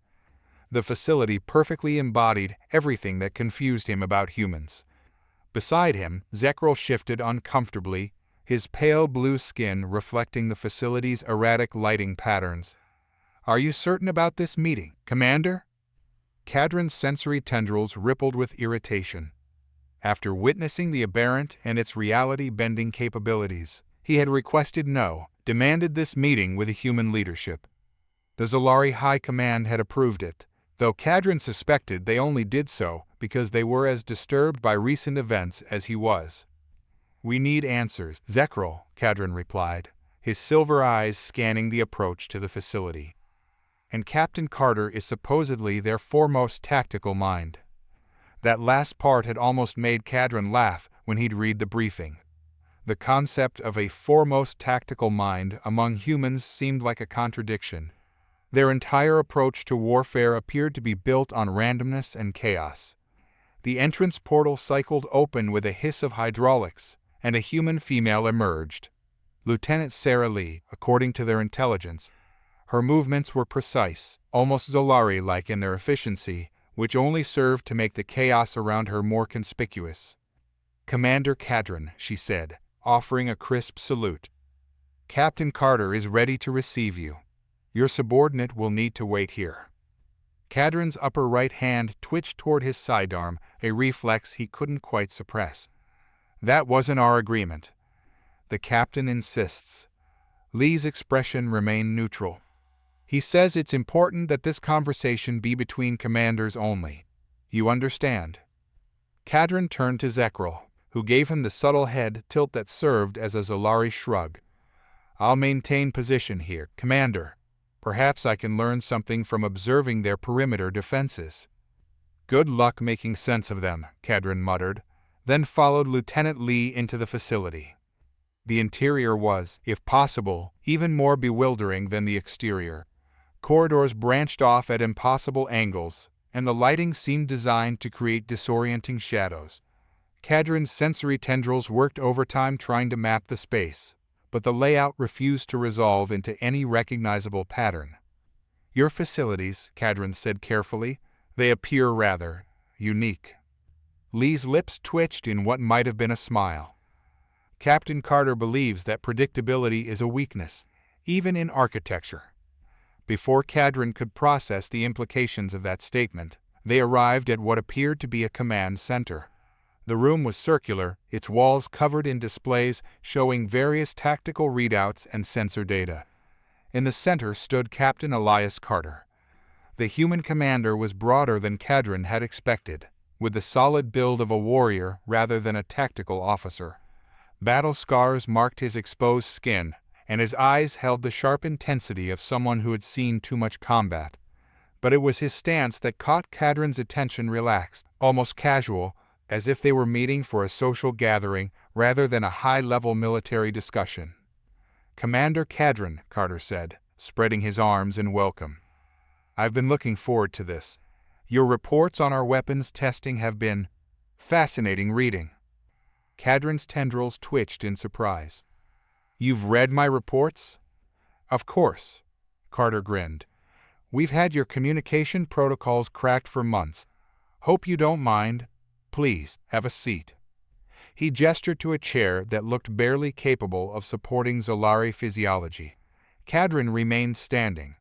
Speaker 1: The facility perfectly embodied everything that confused him about humans. Beside him, Zekril shifted uncomfortably, his pale blue skin reflecting the facility's erratic lighting patterns. "Are you certain about this meeting, Commander?" Cadron's sensory tendrils rippled with irritation. After witnessing the aberrant and its reality-bending capabilities, he had requested no, demanded this meeting with a human leadership. The Zolari High Command had approved it, though Cadron suspected they only did so because they were as disturbed by recent events as he was. "We need answers, Zekril," Cadron replied, his silver eyes scanning the approach to the facility. "And Captain Carter is supposedly their foremost tactical mind." That last part had almost made Cadron laugh when he'd read the briefing. The concept of a foremost tactical mind among humans seemed like a contradiction. Their entire approach to warfare appeared to be built on randomness and chaos. The entrance portal cycled open with a hiss of hydraulics, and a human female emerged. Lieutenant Sarah Lee, according to their intelligence. Her movements were precise, almost Zolari-like in their efficiency, which only served to make the chaos around her more conspicuous. "Commander Cadron," she said, offering a crisp salute. "Captain Carter is ready to receive you. Your subordinate will need to wait here." Cadron's upper right hand twitched toward his sidearm, a reflex he couldn't quite suppress. "That wasn't our agreement." "The captain insists." Lee's expression remained neutral. "He says it's important that this conversation be between commanders only. You understand?" Cadron turned to Zekril, who gave him the subtle head tilt that served as a Zolari shrug. "I'll maintain position here, Commander. Perhaps I can learn something from observing their perimeter defenses." "Good luck making sense of them," Cadron muttered, then followed Lieutenant Lee into the facility. The interior was, if possible, even more bewildering than the exterior. Corridors branched off at impossible angles, and the lighting seemed designed to create disorienting shadows. Cadron's sensory tendrils worked overtime trying to map the space, but the layout refused to resolve into any recognizable pattern. "Your facilities," Cadron said carefully, "they appear rather unique." Lee's lips twitched in what might have been a smile. "Captain Carter believes that predictability is a weakness, even in architecture." Before Cadron could process the implications of that statement, they arrived at what appeared to be a command center. The room was circular, its walls covered in displays showing various tactical readouts and sensor data. In the center stood Captain Elias Carter. The human commander was broader than Cadron had expected, with the solid build of a warrior rather than a tactical officer. Battle scars marked his exposed skin, and his eyes held the sharp intensity of someone who had seen too much combat. But it was his stance that caught Cadron's attention, relaxed, almost casual, as if they were meeting for a social gathering rather than a high-level military discussion. "Commander Cadron," Carter said, spreading his arms in welcome. "I've been looking forward to this. Your reports on our weapons testing have been fascinating reading." Cadron's tendrils twitched in surprise. "You've read my reports?" "Of course." Carter grinned. "We've had your communication protocols cracked for months. Hope you don't mind. Please, have a seat." He gestured to a chair that looked barely capable of supporting Zolari physiology. Cadron remained standing.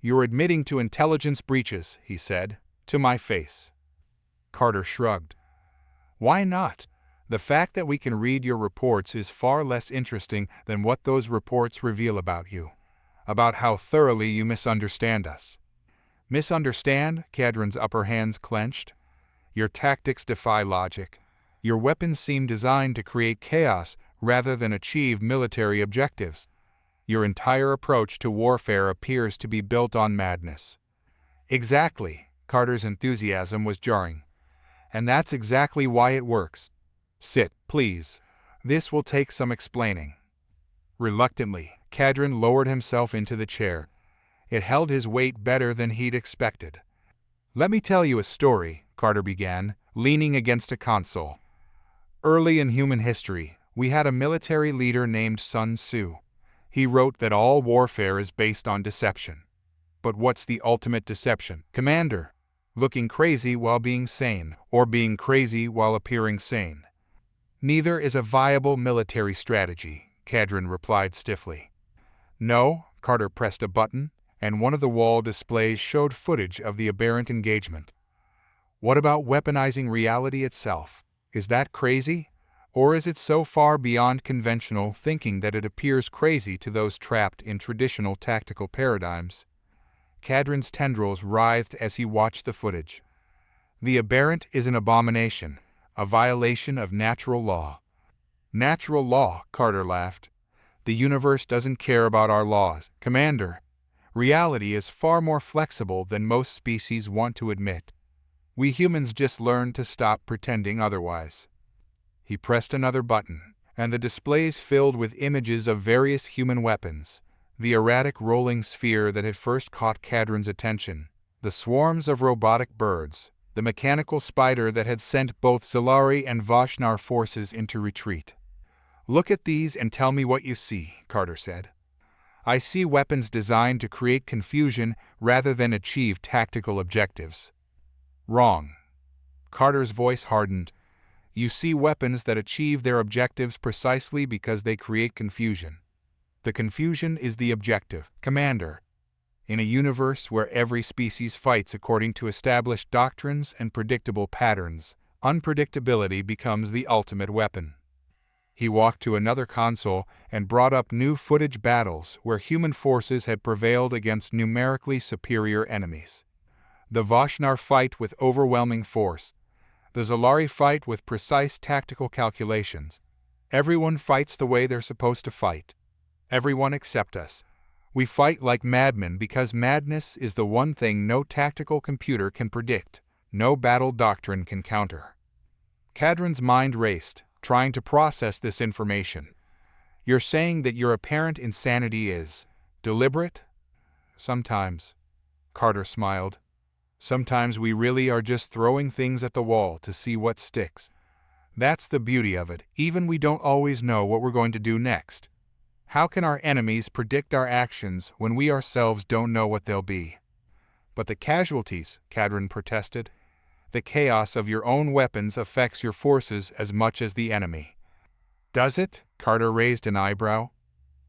Speaker 1: "You're admitting to intelligence breaches," he said, "to my face." Carter shrugged. "Why not? The fact that we can read your reports is far less interesting than what those reports reveal about you, about how thoroughly you misunderstand us." "Misunderstand?" Cadron's upper hands clenched. "Your tactics defy logic. Your weapons seem designed to create chaos rather than achieve military objectives. Your entire approach to warfare appears to be built on madness." "Exactly." Carter's enthusiasm was jarring. "And that's exactly why it works. Sit, please. This will take some explaining." Reluctantly, Cadron lowered himself into the chair. It held his weight better than he'd expected. "Let me tell you a story," Carter began, leaning against a console. "Early in human history, we had a military leader named Sun Tzu. He wrote that all warfare is based on deception. But what's the ultimate deception, Commander? Looking crazy while being sane, or being crazy while appearing sane? Neither is a viable military strategy," Cadron replied stiffly. "No," Carter pressed a button, and one of the wall displays showed footage of the aberrant engagement. "What about weaponizing reality itself? Is that crazy? Or is it so far beyond conventional thinking that it appears crazy to those trapped in traditional tactical paradigms?" Cadron's tendrils writhed as he watched the footage. "The aberrant is an abomination, a violation of natural law." "Natural law?" Carter laughed. "The universe doesn't care about our laws, Commander. Reality is far more flexible than most species want to admit." We humans just learned to stop pretending otherwise. He pressed another button, and the displays filled with images of various human weapons, the erratic rolling sphere that had first caught Kadrin's attention, the swarms of robotic birds, the mechanical spider that had sent both Zalari and Vashnar forces into retreat. "Look at these and tell me what you see," Carter said. "I see weapons designed to create confusion rather than achieve tactical objectives." "Wrong." Carter's voice hardened. "You see weapons that achieve their objectives precisely because they create confusion. The confusion is the objective, Commander. In a universe where every species fights according to established doctrines and predictable patterns, unpredictability becomes the ultimate weapon." He walked to another console and brought up new footage battles where human forces had prevailed against numerically superior enemies. The Vashnar fight with overwhelming force. The Zalari fight with precise tactical calculations. Everyone fights the way they're supposed to fight. Everyone except us. We fight like madmen because madness is the one thing no tactical computer can predict, no battle doctrine can counter. Kadrin's mind raced, trying to process this information. "You're saying that your apparent insanity is deliberate?" "Sometimes." Carter smiled. "Sometimes we really are just throwing things at the wall to see what sticks. That's the beauty of it, even we don't always know what we're going to do next. How can our enemies predict our actions when we ourselves don't know what they'll be?" "But the casualties," Kadrin protested. "The chaos of your own weapons affects your forces as much as the enemy." "Does it?" Carter raised an eyebrow.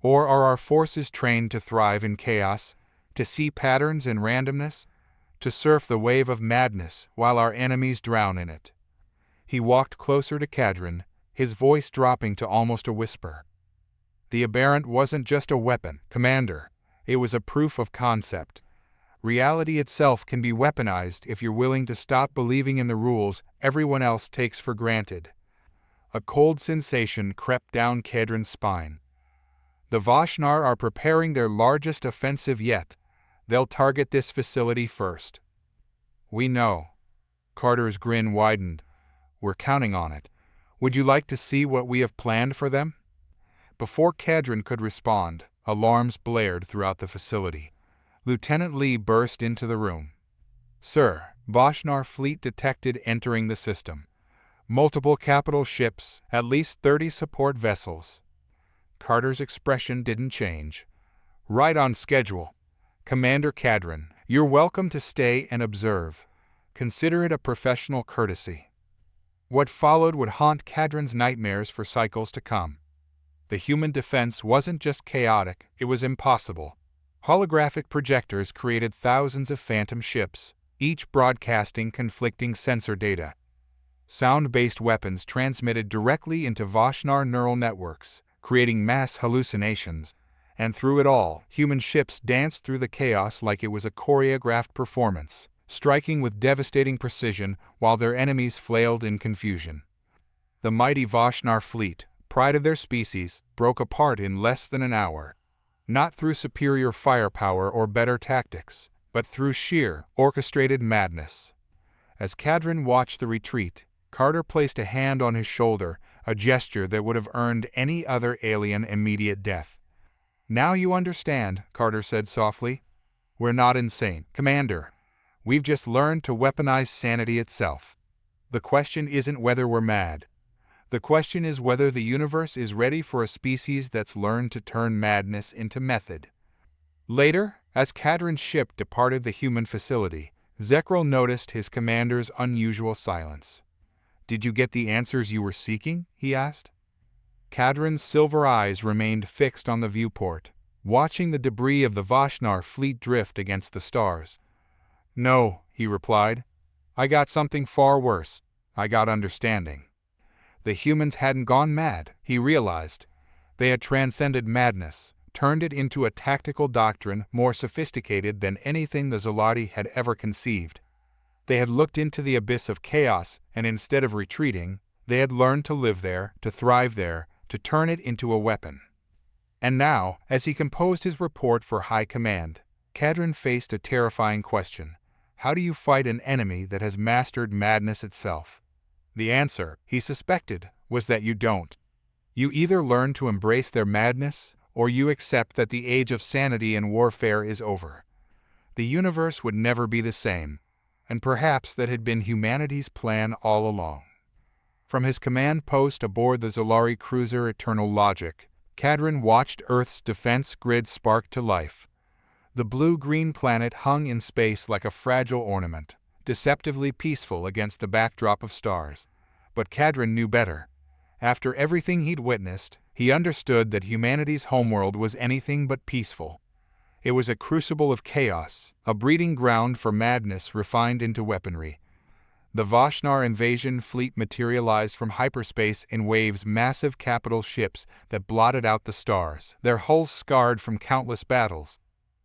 Speaker 1: "Or are our forces trained to thrive in chaos, to see patterns in randomness, to surf the wave of madness while our enemies drown in it?" He walked closer to Kadrin, his voice dropping to almost a whisper. "The aberrant wasn't just a weapon, Commander. It was a proof of concept. Reality itself can be weaponized if you're willing to stop believing in the rules everyone else takes for granted." A cold sensation crept down Kadrin's spine. "The Vashnar are preparing their largest offensive yet. They'll target this facility first." "We know." Carter's grin widened. "We're counting on it. Would you like to see what we have planned for them?" Before Kadrin could respond, alarms blared throughout the facility. Lieutenant Lee burst into the room. "Sir, Vashnar fleet detected entering the system. Multiple capital ships, at least 30 support vessels." Carter's expression didn't change. "Right on schedule. Commander Kadrin, you're welcome to stay and observe. Consider it a professional courtesy." What followed would haunt Kadrin's nightmares for cycles to come. The human defense wasn't just chaotic, it was impossible. Holographic projectors created thousands of phantom ships, each broadcasting conflicting sensor data. Sound-based weapons transmitted directly into Vashnar neural networks, creating mass hallucinations, and through it all, human ships danced through the chaos like it was a choreographed performance, striking with devastating precision while their enemies flailed in confusion. The mighty Vashnar fleet, pride of their species, broke apart in less than an hour. Not through superior firepower or better tactics, but through sheer, orchestrated madness. As Kadrin watched the retreat, Carter placed a hand on his shoulder, a gesture that would have earned any other alien immediate death. "Now you understand," Carter said softly. "We're not insane, Commander. We've just learned to weaponize sanity itself. The question isn't whether we're mad. The question is whether the universe is ready for a species that's learned to turn madness into method." Later, as Kadrin's ship departed the human facility, Zekril noticed his commander's unusual silence. "Did you get the answers you were seeking?" he asked. Kadrin's silver eyes remained fixed on the viewport, watching the debris of the Vashnar fleet drift against the stars. "No," he replied. "I got something far worse. I got understanding." The humans hadn't gone mad, he realized. They had transcended madness, turned it into a tactical doctrine more sophisticated than anything the Zalari had ever conceived. They had looked into the abyss of chaos, and instead of retreating, they had learned to live there, to thrive there, to turn it into a weapon. And now, as he composed his report for High Command, Kadrin faced a terrifying question. How do you fight an enemy that has mastered madness itself? The answer, he suspected, was that you don't. You either learn to embrace their madness, or you accept that the age of sanity and warfare is over. The universe would never be the same, and perhaps that had been humanity's plan all along. From his command post aboard the Zolari cruiser Eternal Logic, Cadron watched Earth's defense grid spark to life. The blue-green planet hung in space like a fragile ornament, deceptively peaceful against the backdrop of stars. But Cadron knew better. After everything he'd witnessed, he understood that humanity's homeworld was anything but peaceful. It was a crucible of chaos, a breeding ground for madness refined into weaponry. The Vashnar invasion fleet materialized from hyperspace in waves, massive capital ships that blotted out the stars, their hulls scarred from countless battles.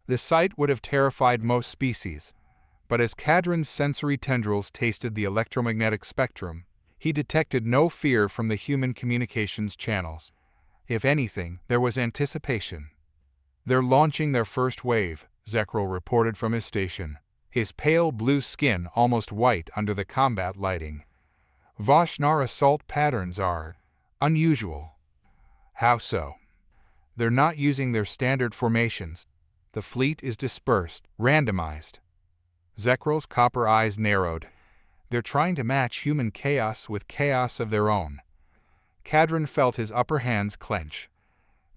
Speaker 1: The sight would have terrified most species, but as Cadron's sensory tendrils tasted the electromagnetic spectrum, he detected no fear from the human communications channels. If anything, there was anticipation. "They're launching their first wave," Zekril reported from his station, his pale blue skin almost white under the combat lighting. "Vashnar assault patterns are unusual." "How so?" "They're not using their standard formations. The fleet is dispersed, randomized." Zekril's copper eyes narrowed. "They're trying to match human chaos with chaos of their own." Cadron felt his upper hands clench.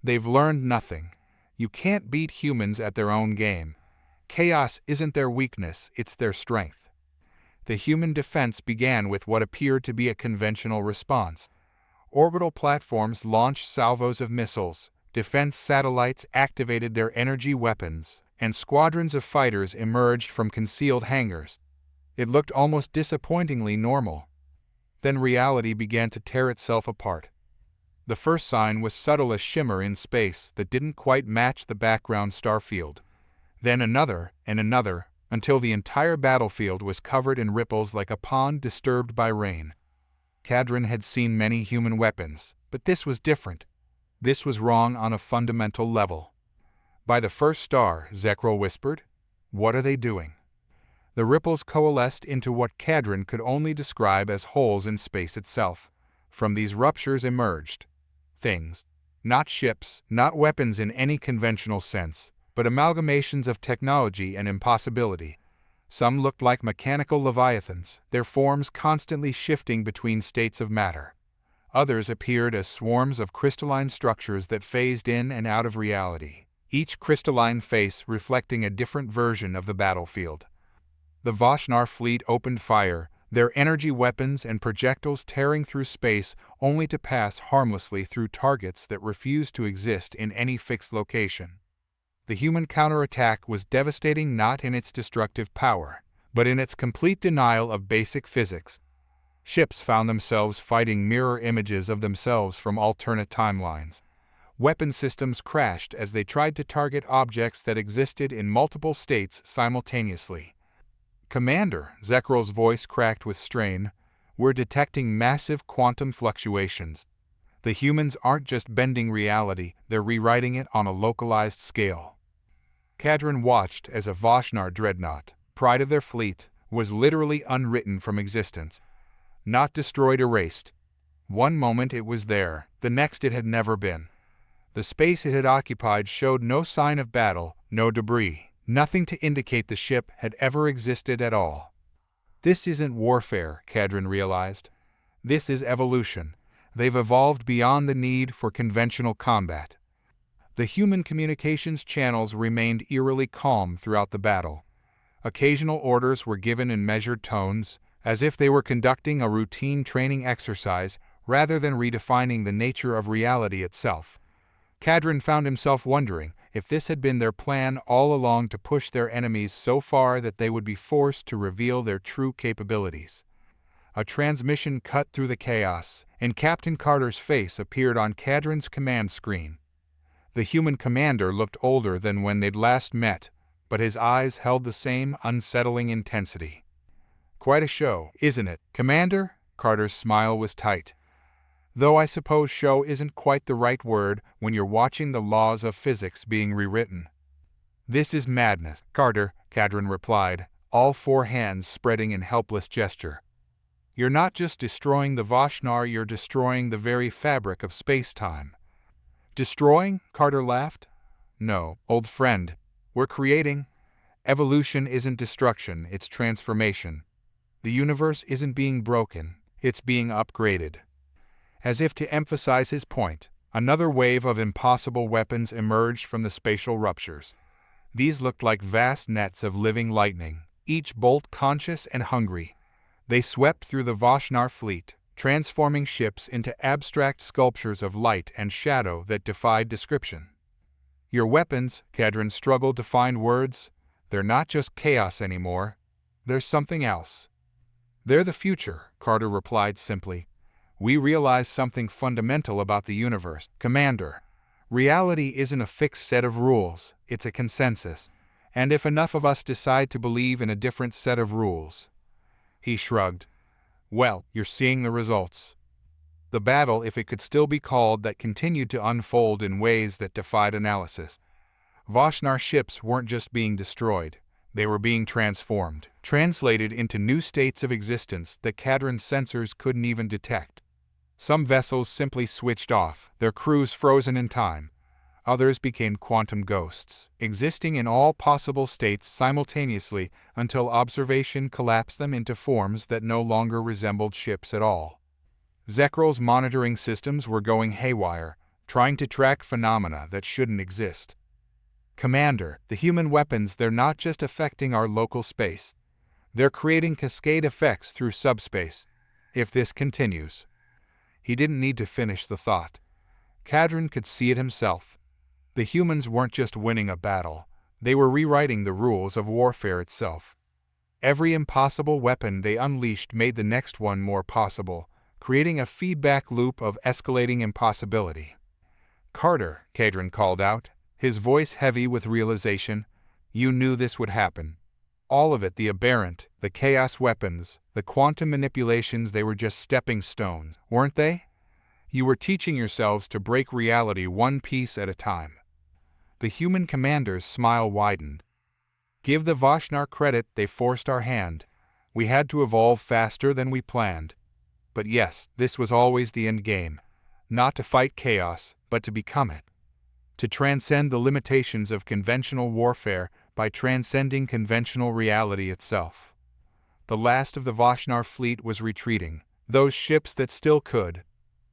Speaker 1: "They've learned nothing. You can't beat humans at their own game. Chaos isn't their weakness, it's their strength." The human defense began with what appeared to be a conventional response. Orbital platforms launched salvos of missiles, defense satellites activated their energy weapons, and squadrons of fighters emerged from concealed hangars. It looked almost disappointingly normal. Then reality began to tear itself apart. The first sign was subtle as shimmer in space that didn't quite match the background star field. Then another, and another, until the entire battlefield was covered in ripples like a pond disturbed by rain. Cadron had seen many human weapons, but this was different. This was wrong on a fundamental level. "By the first star," Zekril whispered. "What are they doing?" The ripples coalesced into what Cadron could only describe as holes in space itself. From these ruptures emerged things. Not ships, not weapons in any conventional sense, but amalgamations of technology and impossibility. Some looked like mechanical leviathans, their forms constantly shifting between states of matter. Others appeared as swarms of crystalline structures that phased in and out of reality, each crystalline face reflecting a different version of the battlefield. The Vashnar fleet opened fire, their energy weapons and projectiles tearing through space only to pass harmlessly through targets that refused to exist in any fixed location. The human counterattack was devastating not in its destructive power, but in its complete denial of basic physics. Ships found themselves fighting mirror images of themselves from alternate timelines. Weapon systems crashed as they tried to target objects that existed in multiple states simultaneously. "Commander," Zekril's voice cracked with strain, "we're detecting massive quantum fluctuations. The humans aren't just bending reality, they're rewriting it on a localized scale." Cadron watched as a Vashnar dreadnought, pride of their fleet, was literally unwritten from existence. Not destroyed, erased. One moment it was there, the next it had never been. The space it had occupied showed no sign of battle, no debris. Nothing to indicate the ship had ever existed at all. This isn't warfare, Cadron realized. This is evolution. They've evolved beyond the need for conventional combat. The human communications channels remained eerily calm throughout the battle. Occasional orders were given in measured tones, as if they were conducting a routine training exercise rather than redefining the nature of reality itself. Cadron found himself wondering if this had been their plan all along, to push their enemies so far that they would be forced to reveal their true capabilities. A transmission cut through the chaos, and Captain Carter's face appeared on Cadron's command screen. The human commander looked older than when they'd last met, but his eyes held the same unsettling intensity. "Quite a show, isn't it, Commander?" Carter's smile was tight. "Though I suppose show isn't quite the right word when you're watching the laws of physics being rewritten." "This is madness, Carter," Cadron replied, all four hands spreading in helpless gesture. You're not just destroying the Vashnar, you're destroying the very fabric of space-time. Destroying? Carter laughed. No, old friend. We're creating. Evolution isn't destruction, it's transformation. The universe isn't being broken, it's being upgraded. As if to emphasize his point, another wave of impossible weapons emerged from the spatial ruptures. These looked like vast nets of living lightning, each bolt conscious and hungry. They swept through the Vashnar fleet, transforming ships into abstract sculptures of light and shadow that defied description. Your weapons, Kadrin struggled to find words, they're not just chaos anymore. There's something else. They're the future, Carter replied simply. We realize something fundamental about the universe, Commander. Reality isn't a fixed set of rules, it's a consensus. And if enough of us decide to believe in a different set of rules. He shrugged. Well, you're seeing the results. The battle, if it could still be called that, continued to unfold in ways that defied analysis. Vashnar ships weren't just being destroyed, they were being transformed, translated into new states of existence that Kadrin's sensors couldn't even detect. Some vessels simply switched off, their crews frozen in time. Others became quantum ghosts, existing in all possible states simultaneously until observation collapsed them into forms that no longer resembled ships at all. Zekral's monitoring systems were going haywire, trying to track phenomena that shouldn't exist. Commander, the human weapons, they're not just affecting our local space. They're creating cascade effects through subspace. If this continues. He didn't need to finish the thought. Kadrin could see it himself. The humans weren't just winning a battle, they were rewriting the rules of warfare itself. Every impossible weapon they unleashed made the next one more possible, creating a feedback loop of escalating impossibility. Carter, Kadrin called out, his voice heavy with realization. You knew this would happen. All of it, the aberrant, the chaos weapons, the quantum manipulations, they were just stepping stones, weren't they? You were teaching yourselves to break reality one piece at a time. The human commander's smile widened. Give the Vashnar credit, they forced our hand. We had to evolve faster than we planned. But yes, this was always the end game. Not to fight chaos, but to become it. To transcend the limitations of conventional warfare by transcending conventional reality itself. The last of the Vashnar fleet was retreating, those ships that still could.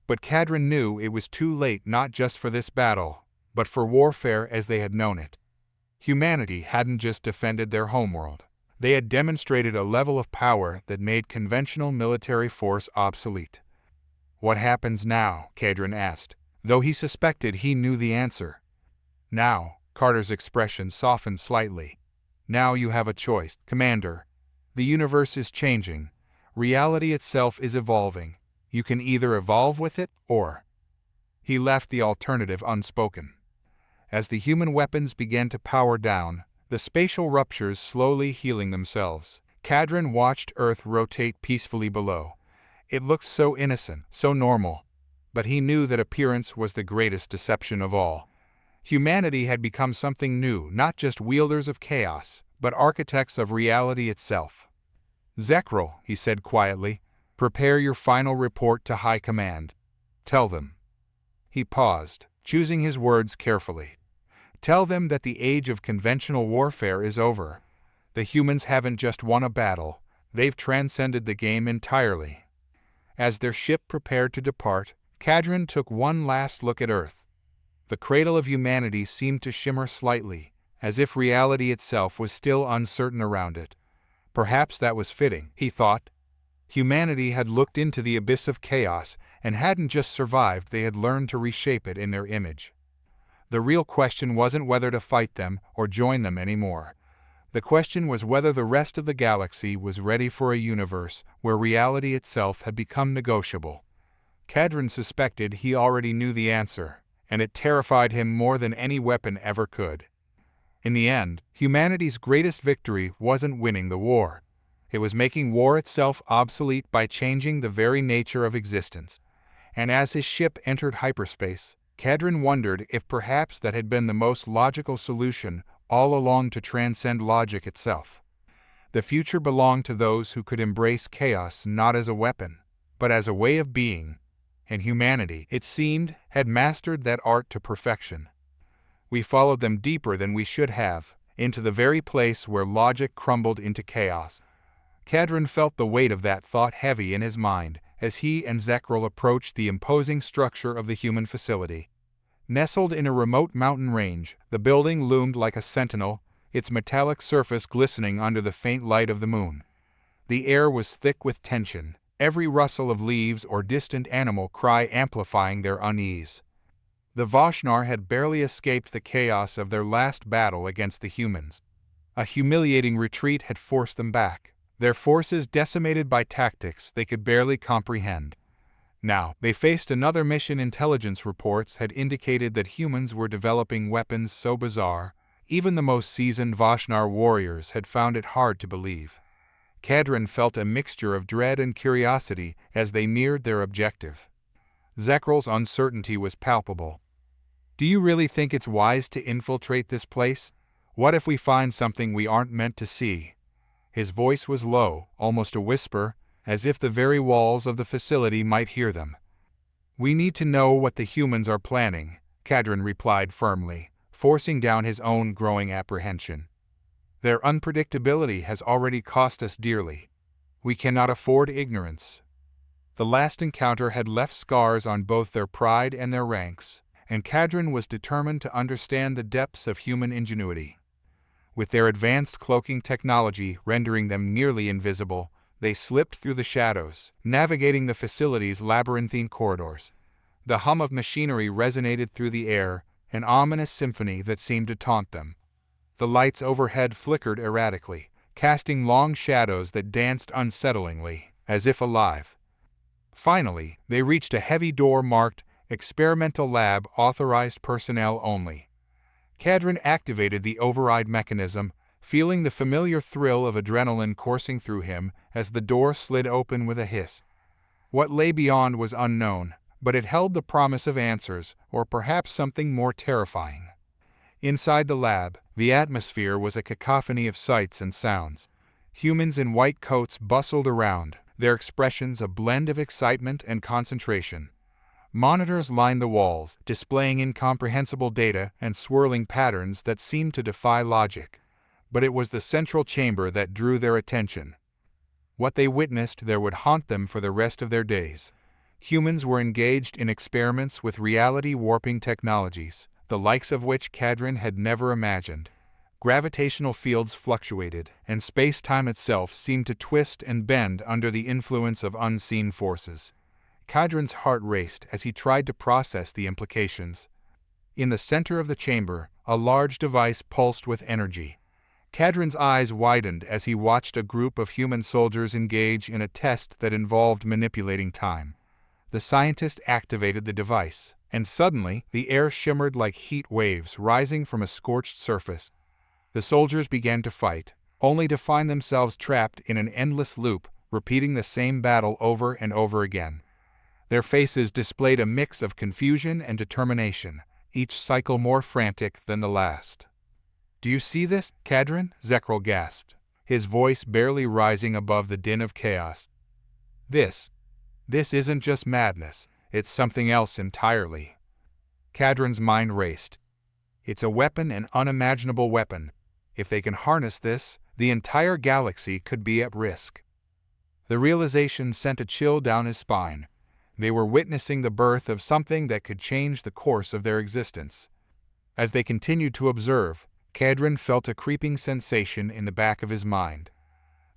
Speaker 1: But Kadrin knew it was too late, not just for this battle, but for warfare as they had known it. Humanity hadn't just defended their homeworld. They had demonstrated a level of power that made conventional military force obsolete. What happens now? Kadrin asked, though he suspected he knew the answer. Now, Carter's expression softened slightly. Now you have a choice, Commander. The universe is changing. Reality itself is evolving. You can either evolve with it, or... He left the alternative unspoken. As the human weapons began to power down, the spatial ruptures slowly healing themselves, Kadrin watched Earth rotate peacefully below. It looked so innocent, so normal. But he knew that appearance was the greatest deception of all. Humanity had become something new, not just wielders of chaos, but architects of reality itself. Zekral, he said quietly, prepare your final report to High Command. Tell them. He paused, choosing his words carefully. Tell them that the age of conventional warfare is over. The humans haven't just won a battle, they've transcended the game entirely. As their ship prepared to depart, Kadrin took one last look at Earth. The cradle of humanity seemed to shimmer slightly, as if reality itself was still uncertain around it. Perhaps that was fitting, he thought. Humanity had looked into the abyss of chaos and hadn't just survived, they had learned to reshape it in their image. The real question wasn't whether to fight them or join them anymore. The question was whether the rest of the galaxy was ready for a universe where reality itself had become negotiable. Kadrin suspected he already knew the answer, and it terrified him more than any weapon ever could. In the end, humanity's greatest victory wasn't winning the war. It was making war itself obsolete by changing the very nature of existence. And as his ship entered hyperspace, Kadrin wondered if perhaps that had been the most logical solution all along, to transcend logic itself. The future belonged to those who could embrace chaos not as a weapon, but as a way of being, and humanity, it seemed, had mastered that art to perfection. We followed them deeper than we should have, into the very place where logic crumbled into chaos. Cadron felt the weight of that thought heavy in his mind as he and Zekril approached the imposing structure of the human facility. Nestled in a remote mountain range, the building loomed like a sentinel, its metallic surface glistening under the faint light of the moon. The air was thick with tension, every rustle of leaves or distant animal cry amplifying their unease. The Vashnar had barely escaped the chaos of their last battle against the humans. A humiliating retreat had forced them back, their forces decimated by tactics they could barely comprehend. Now, they faced another mission. Intelligence reports had indicated that humans were developing weapons so bizarre, even the most seasoned Vashnar warriors had found it hard to believe. Cadron felt a mixture of dread and curiosity as they neared their objective. Zekril's uncertainty was palpable. "Do you really think it's wise to infiltrate this place? What if we find something we aren't meant to see?" His voice was low, almost a whisper, as if the very walls of the facility might hear them. "We need to know what the humans are planning," Cadron replied firmly, forcing down his own growing apprehension. "Their unpredictability has already cost us dearly. We cannot afford ignorance." The last encounter had left scars on both their pride and their ranks, and Cadron was determined to understand the depths of human ingenuity. With their advanced cloaking technology rendering them nearly invisible, they slipped through the shadows, navigating the facility's labyrinthine corridors. The hum of machinery resonated through the air, an ominous symphony that seemed to taunt them. The lights overhead flickered erratically, casting long shadows that danced unsettlingly, as if alive. Finally, they reached a heavy door marked "Experimental Lab Authorized Personnel Only." Cadron activated the override mechanism, feeling the familiar thrill of adrenaline coursing through him as the door slid open with a hiss. What lay beyond was unknown, but it held the promise of answers, or perhaps something more terrifying. Inside the lab, the atmosphere was a cacophony of sights and sounds. Humans in white coats bustled around, their expressions a blend of excitement and concentration. Monitors lined the walls, displaying incomprehensible data and swirling patterns that seemed to defy logic. But it was the central chamber that drew their attention. What they witnessed there would haunt them for the rest of their days. Humans were engaged in experiments with reality-warping technologies, the likes of which Cadron had never imagined. Gravitational fields fluctuated, and space-time itself seemed to twist and bend under the influence of unseen forces. Cadron's heart raced as he tried to process the implications. In the center of the chamber, a large device pulsed with energy. Cadron's eyes widened as he watched a group of human soldiers engage in a test that involved manipulating time. The scientist activated the device, and suddenly the air shimmered like heat waves rising from a scorched surface. The soldiers began to fight, only to find themselves trapped in an endless loop, repeating the same battle over and over again. Their faces displayed a mix of confusion and determination, each cycle more frantic than the last. "Do you see this, Cadron?" Zekril gasped, his voice barely rising above the din of chaos. This isn't just madness, it's something else entirely." Cadron's mind raced. "It's a weapon, an unimaginable weapon. If they can harness this, the entire galaxy could be at risk." The realization sent a chill down his spine. They were witnessing the birth of something that could change the course of their existence. As they continued to observe, Cadron felt a creeping sensation in the back of his mind.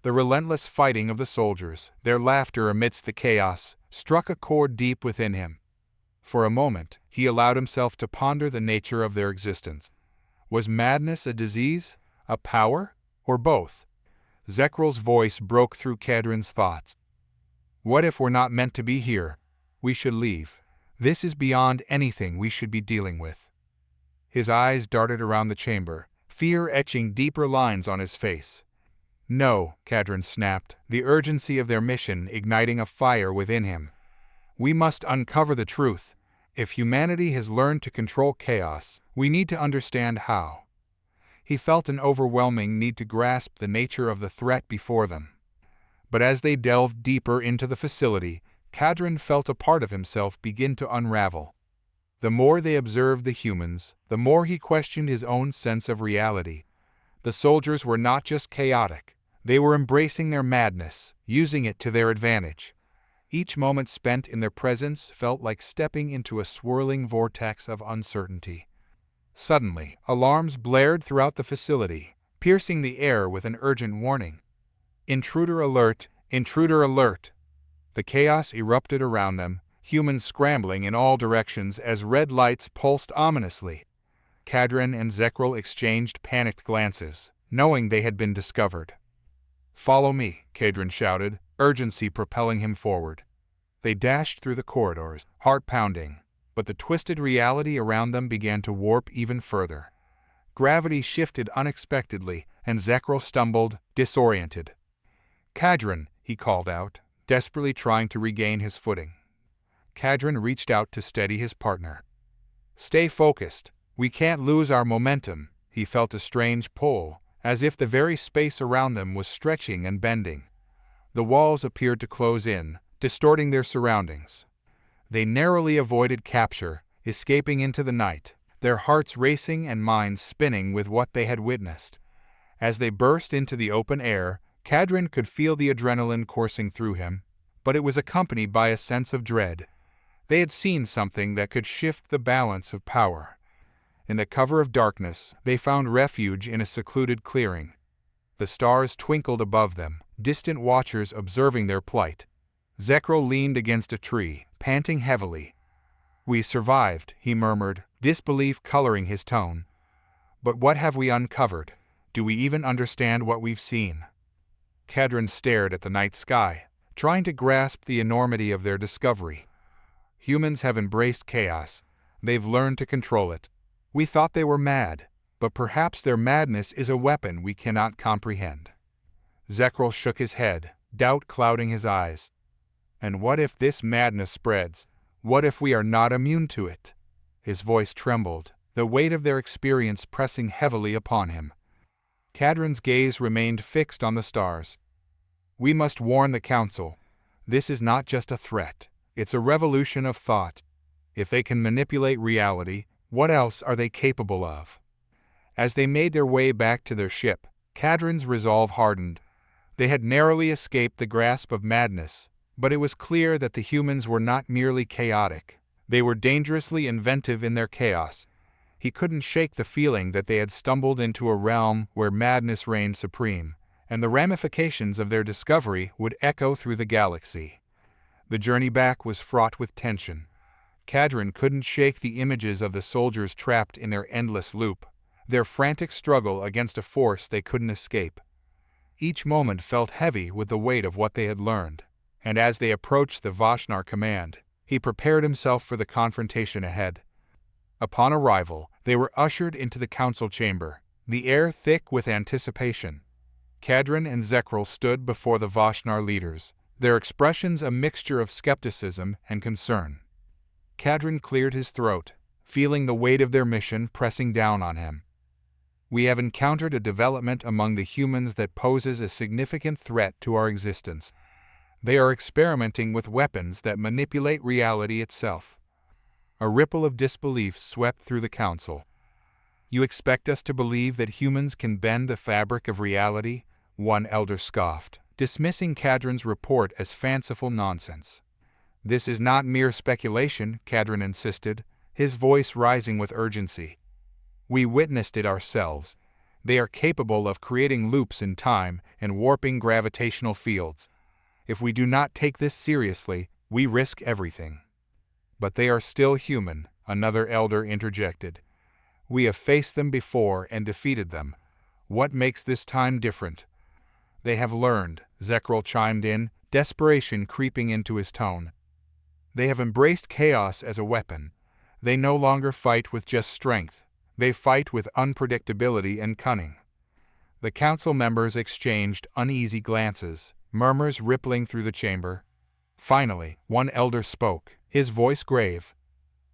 Speaker 1: The relentless fighting of the soldiers, their laughter amidst the chaos, struck a chord deep within him. For a moment, he allowed himself to ponder the nature of their existence. Was madness a disease, a power, or both? Zekril's voice broke through Cadron's thoughts. "What if we're not meant to be here? We should leave. This is beyond anything we should be dealing with." His eyes darted around the chamber, fear etching deeper lines on his face. "No," Cadron snapped, the urgency of their mission igniting a fire within him. "We must uncover the truth. If humanity has learned to control chaos, we need to understand how." He felt an overwhelming need to grasp the nature of the threat before them. But as they delved deeper into the facility, Cadron felt a part of himself begin to unravel. The more they observed the humans, the more he questioned his own sense of reality. The soldiers were not just chaotic, they were embracing their madness, using it to their advantage. Each moment spent in their presence felt like stepping into a swirling vortex of uncertainty. Suddenly, alarms blared throughout the facility, piercing the air with an urgent warning. "Intruder alert! Intruder alert!" The chaos erupted around them, humans scrambling in all directions as red lights pulsed ominously. Cadron and Zekril exchanged panicked glances, knowing they had been discovered. "Follow me," Cadron shouted, urgency propelling him forward. They dashed through the corridors, heart pounding, but the twisted reality around them began to warp even further. Gravity shifted unexpectedly, and Zekril stumbled, disoriented. "Cadron," he called out, desperately trying to regain his footing. Cadron reached out to steady his partner. "Stay focused. We can't lose our momentum." He felt a strange pull, as if the very space around them was stretching and bending. The walls appeared to close in, distorting their surroundings. They narrowly avoided capture, escaping into the night, their hearts racing and minds spinning with what they had witnessed. As they burst into the open air, Cadron could feel the adrenaline coursing through him, but it was accompanied by a sense of dread. They had seen something that could shift the balance of power. In the cover of darkness, they found refuge in a secluded clearing. The stars twinkled above them, distant watchers observing their plight. Zekril leaned against a tree, panting heavily. "We survived," he murmured, disbelief coloring his tone. "But what have we uncovered? Do we even understand what we've seen?" Cadron stared at the night sky, trying to grasp the enormity of their discovery. "Humans have embraced chaos. They've learned to control it. We thought they were mad, but perhaps their madness is a weapon we cannot comprehend." Zekril shook his head, doubt clouding his eyes. "And what if this madness spreads? What if we are not immune to it?" His voice trembled, the weight of their experience pressing heavily upon him. Cadron's gaze remained fixed on the stars. "We must warn the Council. This is not just a threat. It's a revolution of thought. If they can manipulate reality, what else are they capable of?" As they made their way back to their ship, Cadron's resolve hardened. They had narrowly escaped the grasp of madness, but it was clear that the humans were not merely chaotic. They were dangerously inventive in their chaos. He couldn't shake the feeling that they had stumbled into a realm where madness reigned supreme, and the ramifications of their discovery would echo through the galaxy. The journey back was fraught with tension. Cadron couldn't shake the images of the soldiers trapped in their endless loop, their frantic struggle against a force they couldn't escape. Each moment felt heavy with the weight of what they had learned, and as they approached the Vashnar command, he prepared himself for the confrontation ahead. Upon arrival, they were ushered into the council chamber, the air thick with anticipation. Cadron and Zekril stood before the Vashnar leaders, their expressions a mixture of skepticism and concern. Cadron cleared his throat, feeling the weight of their mission pressing down on him. "We have encountered a development among the humans that poses a significant threat to our existence. They are experimenting with weapons that manipulate reality itself." A ripple of disbelief swept through the council. "You expect us to believe that humans can bend the fabric of reality?" One elder scoffed, dismissing Cadron's report as fanciful nonsense. "This is not mere speculation," Cadron insisted, his voice rising with urgency. "We witnessed it ourselves. They are capable of creating loops in time and warping gravitational fields. If we do not take this seriously, we risk everything." "But they are still human," another elder interjected. "We have faced them before and defeated them. What makes this time different?" "They have learned," Zekril chimed in, desperation creeping into his tone. "They have embraced chaos as a weapon. They no longer fight with just strength. They fight with unpredictability and cunning." The council members exchanged uneasy glances, murmurs rippling through the chamber. Finally, one elder spoke, his voice grave.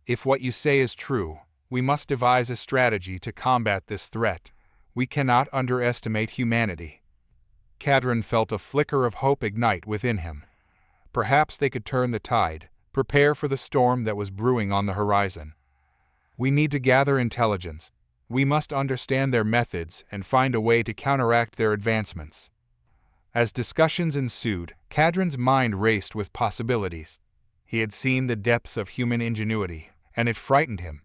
Speaker 1: "If what you say is true, we must devise a strategy to combat this threat. We cannot underestimate humanity. Cadron felt a flicker of hope ignite within him. Perhaps they could turn the tide, prepare for the storm that was brewing on the horizon. We need to gather intelligence. We must understand their methods and find a way to counteract their advancements. As discussions ensued, Cadron's mind raced with possibilities. He had seen the depths of human ingenuity, and it frightened him.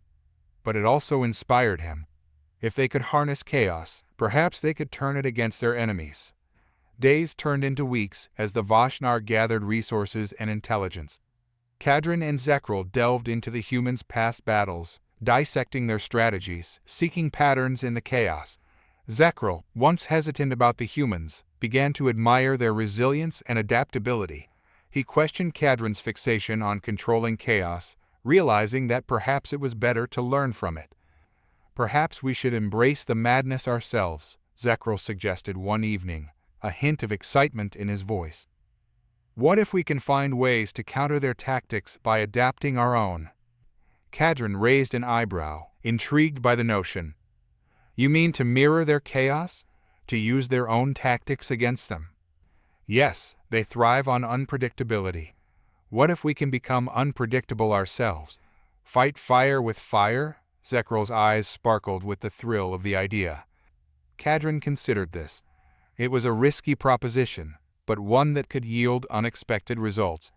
Speaker 1: But it also inspired him. If they could harness chaos, perhaps they could turn it against their enemies. Days turned into weeks as the Vashnar gathered resources and intelligence. Cadron and Zekril delved into the humans' past battles, dissecting their strategies, seeking patterns in the chaos. Zekril, once hesitant about the humans, began to admire their resilience and adaptability. He questioned Cadron's fixation on controlling chaos, realizing that perhaps it was better to learn from it. Perhaps we should embrace the madness ourselves, Zekril suggested one evening, a hint of excitement in his voice. What if we can find ways to counter their tactics by adapting our own? Cadron raised an eyebrow, intrigued by the notion. You mean to mirror their chaos? To use their own tactics against them? Yes, they thrive on unpredictability. What if we can become unpredictable ourselves? Fight fire with fire? Zekril's eyes sparkled with the thrill of the idea. Cadron considered this. It was a risky proposition, but one that could yield unexpected results.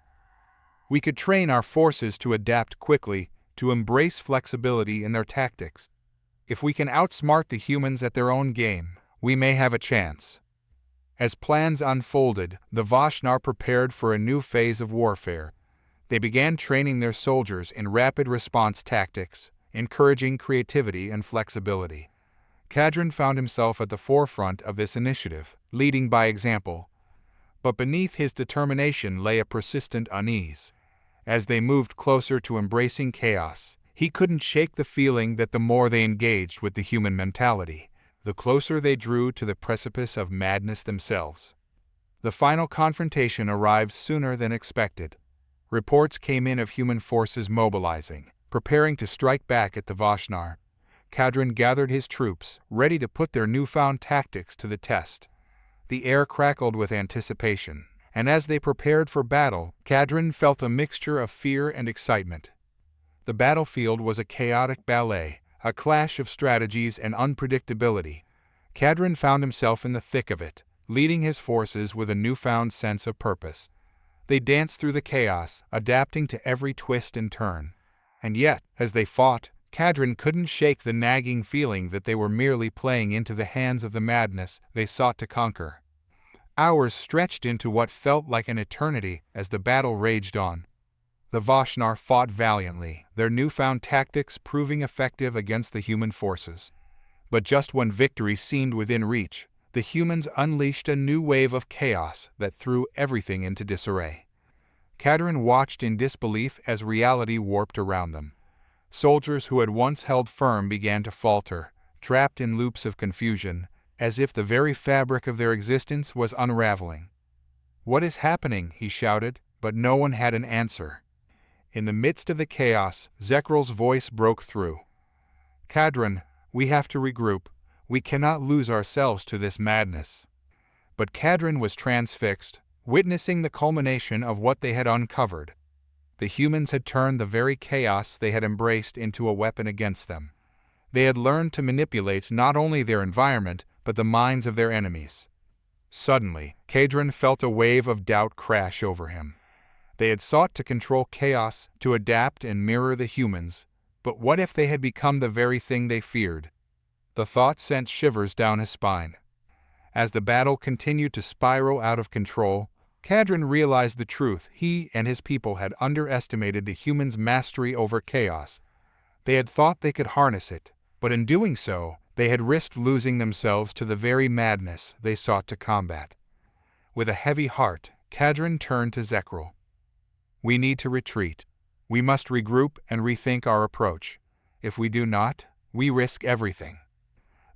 Speaker 1: We could train our forces to adapt quickly, to embrace flexibility in their tactics. If we can outsmart the humans at their own game, we may have a chance. As plans unfolded, the Vashnar prepared for a new phase of warfare. They began training their soldiers in rapid response tactics, encouraging creativity and flexibility. Cadron found himself at the forefront of this initiative, leading by example. But beneath his determination lay a persistent unease. As they moved closer to embracing chaos, he couldn't shake the feeling that the more they engaged with the human mentality, the closer they drew to the precipice of madness themselves. The final confrontation arrived sooner than expected. Reports came in of human forces mobilizing, preparing to strike back at the Vashnar. Cadron gathered his troops, ready to put their newfound tactics to the test. The air crackled with anticipation, and as they prepared for battle, Cadron felt a mixture of fear and excitement. The battlefield was a chaotic ballet, a clash of strategies and unpredictability. Cadron found himself in the thick of it, leading his forces with a newfound sense of purpose. They danced through the chaos, adapting to every twist and turn. And yet, as they fought, Cadron couldn't shake the nagging feeling that they were merely playing into the hands of the madness they sought to conquer. Hours stretched into what felt like an eternity as the battle raged on. The Vashnar fought valiantly, their newfound tactics proving effective against the human forces. But just when victory seemed within reach, the humans unleashed a new wave of chaos that threw everything into disarray. Cadron watched in disbelief as reality warped around them. Soldiers who had once held firm began to falter, trapped in loops of confusion, as if the very fabric of their existence was unraveling. "What is happening?" he shouted, but no one had an answer. In the midst of the chaos, Zekril's voice broke through. "Cadron, we have to regroup. We cannot lose ourselves to this madness." But Cadron was transfixed, witnessing the culmination of what they had uncovered. The humans had turned the very chaos they had embraced into a weapon against them. They had learned to manipulate not only their environment, but the minds of their enemies. Suddenly, Cadron felt a wave of doubt crash over him. They had sought to control chaos, to adapt and mirror the humans, but what if they had become the very thing they feared? The thought sent shivers down his spine. As the battle continued to spiral out of control, Cadron realized the truth. He and his people had underestimated the humans' mastery over chaos. They had thought they could harness it, but in doing so, they had risked losing themselves to the very madness they sought to combat. With a heavy heart, Cadron turned to Zekril. "We need to retreat. We must regroup and rethink our approach. If we do not, we risk everything."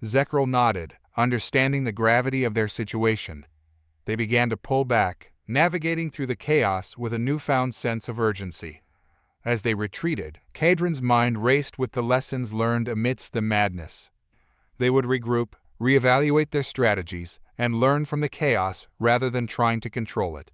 Speaker 1: Zekril nodded, understanding the gravity of their situation. They began to pull back, navigating through the chaos with a newfound sense of urgency. As they retreated, Cadron's mind raced with the lessons learned amidst the madness. They would regroup, reevaluate their strategies, and learn from the chaos rather than trying to control it.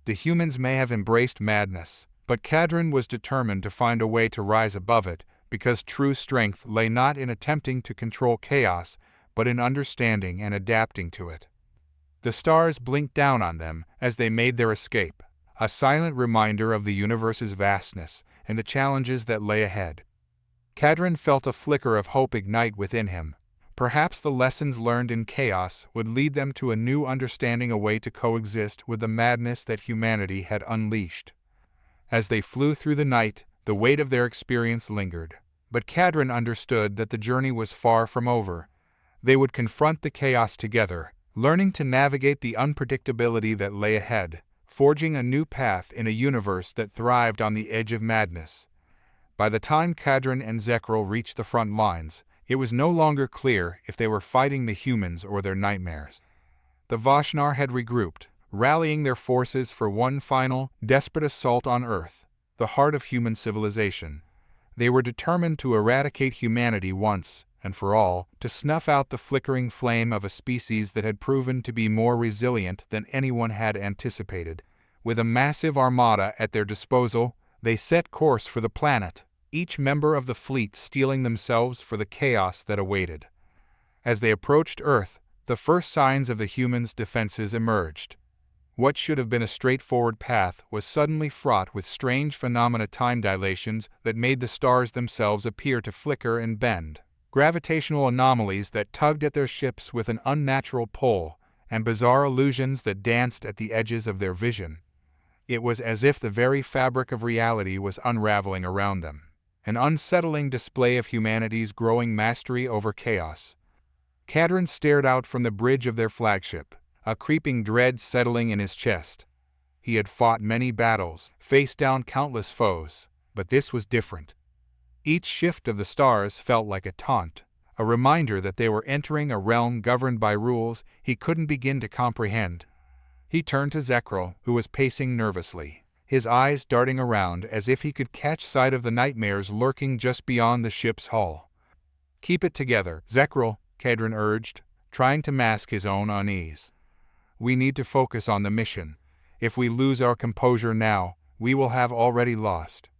Speaker 1: The humans may have embraced madness, but Kadrin was determined to find a way to rise above it, because true strength lay not in attempting to control chaos, but in understanding and adapting to it. The stars blinked down on them as they made their escape, a silent reminder of the universe's vastness and the challenges that lay ahead. Kadrin felt a flicker of hope ignite within him. Perhaps the lessons learned in chaos would lead them to a new understanding, a way to coexist with the madness that humanity had unleashed. As they flew through the night, the weight of their experience lingered, but Kadrin understood that the journey was far from over. They would confront the chaos together, learning to navigate the unpredictability that lay ahead, forging a new path in a universe that thrived on the edge of madness. By the time Kadrin and Zekril reached the front lines, it was no longer clear if they were fighting the humans or their nightmares. The Vashnar had regrouped, rallying their forces for one final, desperate assault on Earth, the heart of human civilization. They were determined to eradicate humanity once and for all, to snuff out the flickering flame of a species that had proven to be more resilient than anyone had anticipated. With a massive armada at their disposal, they set course for the planet, each member of the fleet steeling themselves for the chaos that awaited. As they approached Earth, the first signs of the humans' defenses emerged. What should have been a straightforward path was suddenly fraught with strange phenomena, time dilations that made the stars themselves appear to flicker and bend, gravitational anomalies that tugged at their ships with an unnatural pull, and bizarre illusions that danced at the edges of their vision. It was as if the very fabric of reality was unraveling around them, an unsettling display of humanity's growing mastery over chaos. Kadrin stared out from the bridge of their flagship, a creeping dread settling in his chest. He had fought many battles, faced down countless foes, but this was different. Each shift of the stars felt like a taunt, a reminder that they were entering a realm governed by rules he couldn't begin to comprehend. He turned to Zekril, who was pacing nervously, his eyes darting around as if he could catch sight of the nightmares lurking just beyond the ship's hull. "Keep it together, Zekril," Kadrin urged, trying to mask his own unease. "We need to focus on the mission. If we lose our composure now, we will have already lost."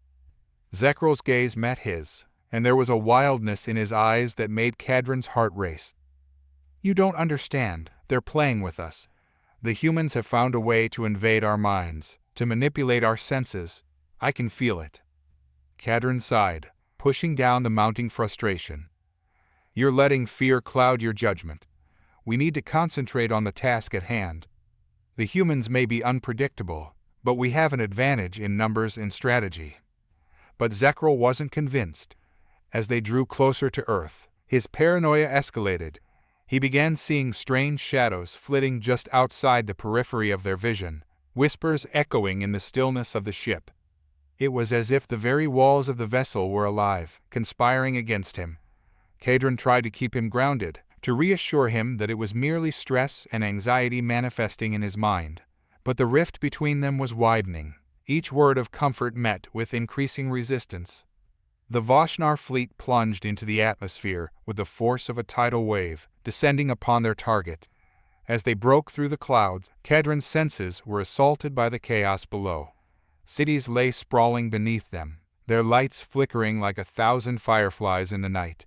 Speaker 1: Zekril's gaze met his, and there was a wildness in his eyes that made Kadrin's heart race. "You don't understand. They're playing with us. The humans have found a way to invade our minds, to manipulate our senses. I can feel it." Kadrin sighed, pushing down the mounting frustration. "You're letting fear cloud your judgment. We need to concentrate on the task at hand. The humans may be unpredictable, but we have an advantage in numbers and strategy." But Zekril wasn't convinced. As they drew closer to Earth, his paranoia escalated. He began seeing strange shadows flitting just outside the periphery of their vision, whispers echoing in the stillness of the ship. It was as if the very walls of the vessel were alive, conspiring against him. Kadrin tried to keep him grounded, to reassure him that it was merely stress and anxiety manifesting in his mind. But the rift between them was widening, each word of comfort met with increasing resistance. The Vashnar fleet plunged into the atmosphere with the force of a tidal wave, descending upon their target. As they broke through the clouds, Kadrin's senses were assaulted by the chaos below. Cities lay sprawling beneath them, their lights flickering like 1,000 fireflies in the night.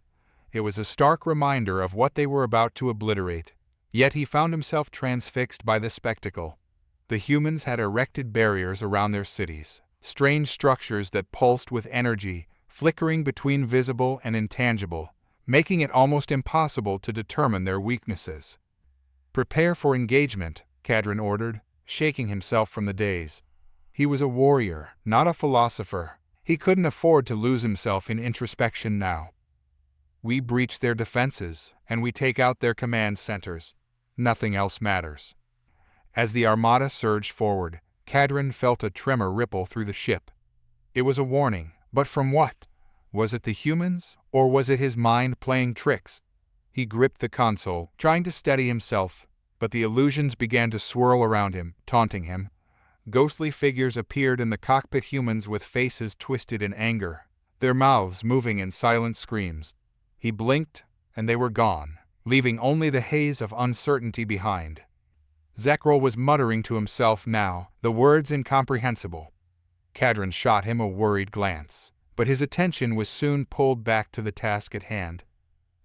Speaker 1: It was a stark reminder of what they were about to obliterate. Yet he found himself transfixed by the spectacle. The humans had erected barriers around their cities, strange structures that pulsed with energy, flickering between visible and intangible, making it almost impossible to determine their weaknesses. "Prepare for engagement," Kadrin ordered, shaking himself from the daze. He was a warrior, not a philosopher. He couldn't afford to lose himself in introspection now. "We breach their defenses, and we take out their command centers. Nothing else matters." As the armada surged forward, Kadrin felt a tremor ripple through the ship. It was a warning, but from what? Was it the humans, or was it his mind playing tricks? He gripped the console, trying to steady himself, but the illusions began to swirl around him, taunting him. Ghostly figures appeared in the cockpit, humans with faces twisted in anger, their mouths moving in silent screams. He blinked, and they were gone, leaving only the haze of uncertainty behind. Zekril was muttering to himself now, the words incomprehensible. Kadrin shot him a worried glance, but his attention was soon pulled back to the task at hand.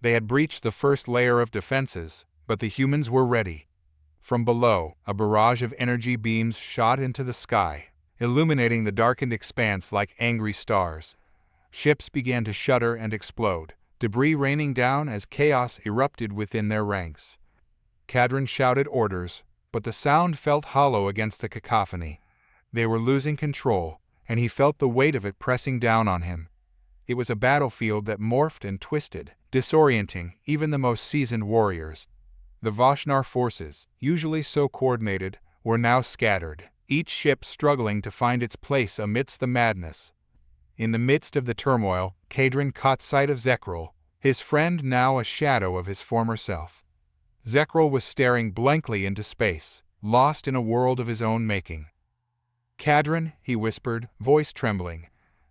Speaker 1: They had breached the first layer of defenses, but the humans were ready. From below, a barrage of energy beams shot into the sky, illuminating the darkened expanse like angry stars. Ships began to shudder and explode, debris raining down as chaos erupted within their ranks. Kadrin shouted orders, but the sound felt hollow against the cacophony. They were losing control, and he felt the weight of it pressing down on him. It was a battlefield that morphed and twisted, disorienting even the most seasoned warriors. The Vashnar forces, usually so coordinated, were now scattered, each ship struggling to find its place amidst the madness. In the midst of the turmoil, Kadrin caught sight of Zekril, his friend now a shadow of his former self. Zekril was staring blankly into space, lost in a world of his own making. "Kadrin," he whispered, voice trembling,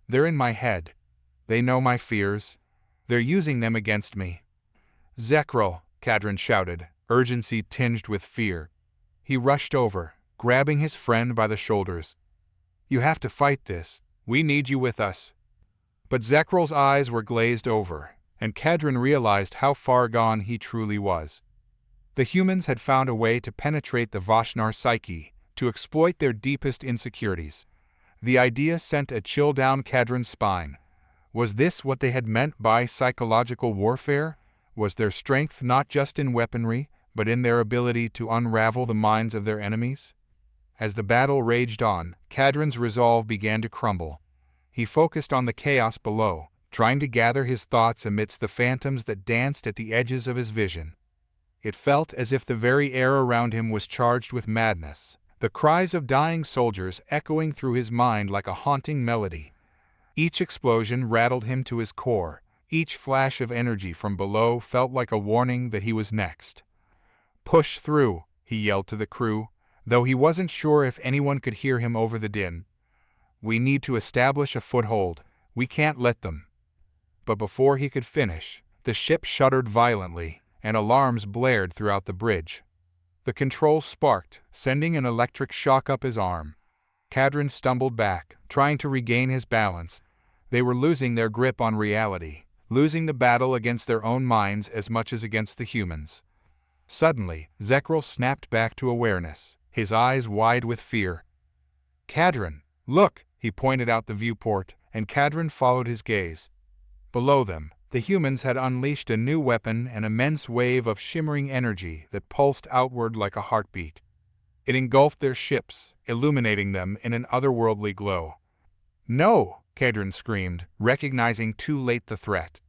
Speaker 1: "they're in my head. They know my fears. They're using them against me." "Zekril," Kadrin shouted, urgency tinged with fear. He rushed over, grabbing his friend by the shoulders. "You have to fight this. We need you with us." But Zekril's eyes were glazed over, and Kadrin realized how far gone he truly was. The humans had found a way to penetrate the Vashnar psyche, to exploit their deepest insecurities. The idea sent a chill down Kadrin's spine. Was this what they had meant by psychological warfare? Was their strength not just in weaponry, but in their ability to unravel the minds of their enemies? As the battle raged on, Kadrin's resolve began to crumble. He focused on the chaos below, trying to gather his thoughts amidst the phantoms that danced at the edges of his vision. It felt as if the very air around him was charged with madness, the cries of dying soldiers echoing through his mind like a haunting melody. Each explosion rattled him to his core. Each flash of energy from below felt like a warning that he was next. "Push through," he yelled to the crew, though he wasn't sure if anyone could hear him over the din. "We need to establish a foothold. We can't let them." But before he could finish, the ship shuddered violently, and alarms blared throughout the bridge. The controls sparked, sending an electric shock up his arm. Kadrin stumbled back, trying to regain his balance. They were losing their grip on reality, losing the battle against their own minds as much as against the humans. Suddenly, Zekril snapped back to awareness, his eyes wide with fear. "Kadrin, look!" He pointed out the viewport, and Kadrin followed his gaze. Below them, the humans had unleashed a new weapon, an immense wave of shimmering energy that pulsed outward like a heartbeat. It engulfed their ships, illuminating them in an otherworldly glow. "No!" Kadrin screamed, recognizing too late the threat.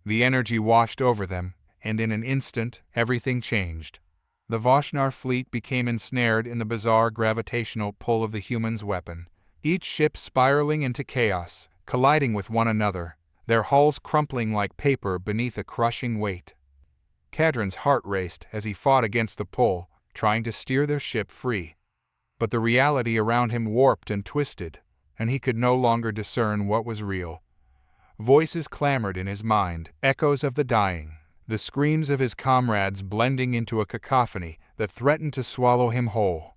Speaker 1: The energy washed over them, and in an instant, everything changed. The Vashnar fleet became ensnared in the bizarre gravitational pull of the humans' weapon, each ship spiraling into chaos, colliding with one another, their hulls crumpling like paper beneath a crushing weight. Kadrin's heart raced as he fought against the pull, trying to steer their ship free. But the reality around him warped and twisted, and he could no longer discern what was real. Voices clamored in his mind, echoes of the dying, the screams of his comrades blending into a cacophony that threatened to swallow him whole.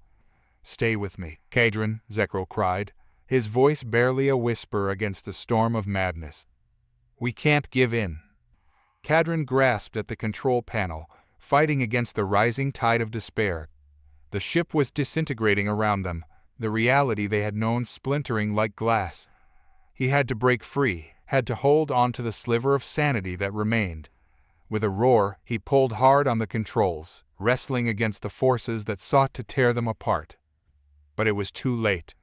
Speaker 1: "Stay with me, Kadrin," Zekril cried, his voice barely a whisper against the storm of madness. "We can't give in." Kadrin grasped at the control panel, fighting against the rising tide of despair. The ship was disintegrating around them, the reality they had known splintering like glass. He had to break free, had to hold on to the sliver of sanity that remained. With a roar, he pulled hard on the controls, wrestling against the forces that sought to tear them apart. But it was too late.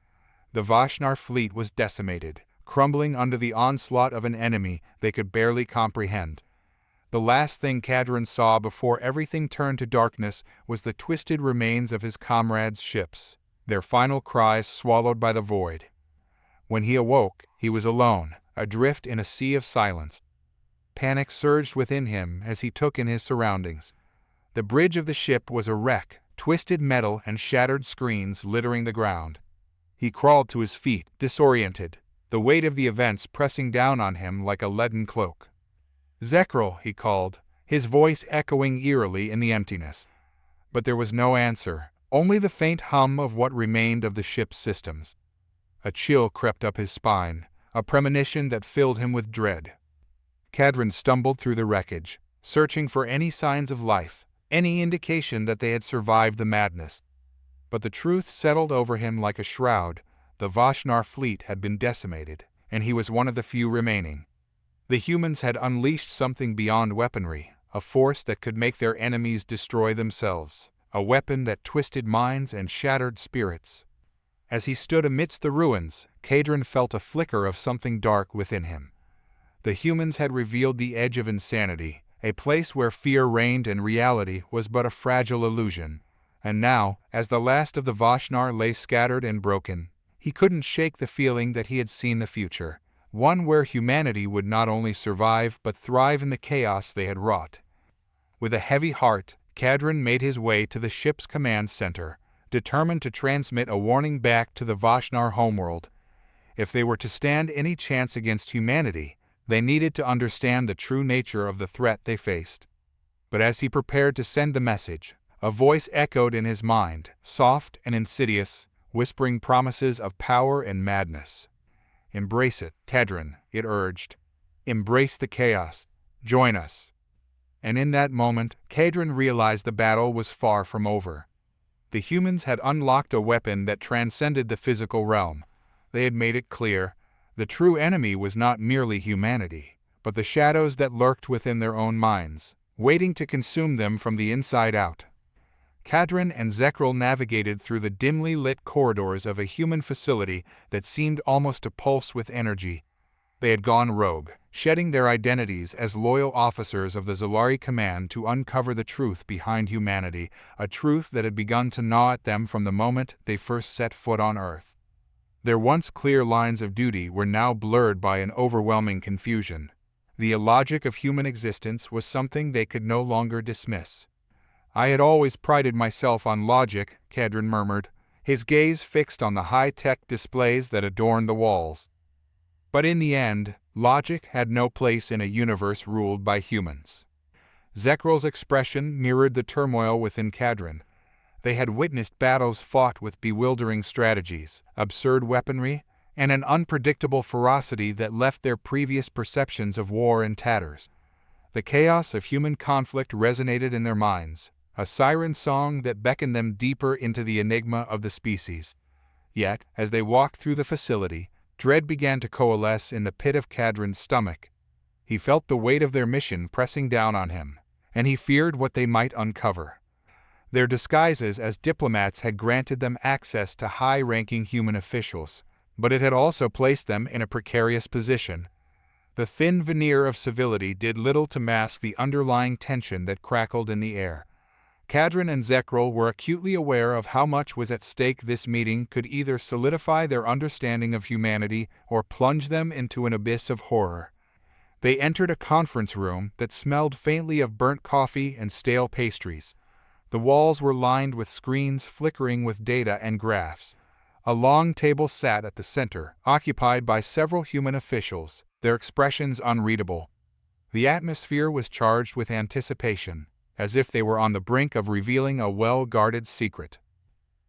Speaker 1: The Vashnar fleet was decimated, crumbling under the onslaught of an enemy they could barely comprehend. The last thing Kadrin saw before everything turned to darkness was the twisted remains of his comrades' ships, their final cries swallowed by the void. When he awoke, he was alone, adrift in a sea of silence. Panic surged within him as he took in his surroundings. The bridge of the ship was a wreck, twisted metal and shattered screens littering the ground. He crawled to his feet, disoriented, the weight of the events pressing down on him like a leaden cloak. "Zekril," he called, his voice echoing eerily in the emptiness. But there was no answer, only the faint hum of what remained of the ship's systems. A chill crept up his spine, a premonition that filled him with dread. Cadron stumbled through the wreckage, searching for any signs of life, any indication that they had survived the madness. But the truth settled over him like a shroud. The Vashnar fleet had been decimated, and he was one of the few remaining. The humans had unleashed something beyond weaponry, a force that could make their enemies destroy themselves, a weapon that twisted minds and shattered spirits. As he stood amidst the ruins, Cadron felt a flicker of something dark within him. The humans had revealed the edge of insanity, a place where fear reigned and reality was but a fragile illusion. And now, as the last of the Vashnar lay scattered and broken, he couldn't shake the feeling that he had seen the future, one where humanity would not only survive but thrive in the chaos they had wrought. With a heavy heart, Cadron made his way to the ship's command center, determined to transmit a warning back to the Vashnar homeworld. If they were to stand any chance against humanity, they needed to understand the true nature of the threat they faced. But as he prepared to send the message, a voice echoed in his mind, soft and insidious, whispering promises of power and madness. "Embrace it, Cadron," it urged. "Embrace the chaos. Join us." And in that moment, Cadron realized the battle was far from over. The humans had unlocked a weapon that transcended the physical realm. They had made it clear, the true enemy was not merely humanity, but the shadows that lurked within their own minds, waiting to consume them from the inside out. Cadron and Zekril navigated through the dimly lit corridors of a human facility that seemed almost to pulse with energy. They had gone rogue, shedding their identities as loyal officers of the Zolari Command to uncover the truth behind humanity, a truth that had begun to gnaw at them from the moment they first set foot on Earth. Their once clear lines of duty were now blurred by an overwhelming confusion. The illogic of human existence was something they could no longer dismiss. "I had always prided myself on logic," Cadron murmured, his gaze fixed on the high-tech displays that adorned the walls. But in the end, logic had no place in a universe ruled by humans. Zekril's expression mirrored the turmoil within Cadron. They had witnessed battles fought with bewildering strategies, absurd weaponry, and an unpredictable ferocity that left their previous perceptions of war in tatters. The chaos of human conflict resonated in their minds, a siren song that beckoned them deeper into the enigma of the species. Yet, as they walked through the facility, dread began to coalesce in the pit of Cadron's stomach. He felt the weight of their mission pressing down on him, and he feared what they might uncover. Their disguises as diplomats had granted them access to high-ranking human officials, but it had also placed them in a precarious position. The thin veneer of civility did little to mask the underlying tension that crackled in the air. Cadron and Zekril were acutely aware of how much was at stake. This meeting could either solidify their understanding of humanity or plunge them into an abyss of horror. They entered a conference room that smelled faintly of burnt coffee and stale pastries. The walls were lined with screens flickering with data and graphs. A long table sat at the center, occupied by several human officials, their expressions unreadable. The atmosphere was charged with anticipation, as if they were on the brink of revealing a well-guarded secret.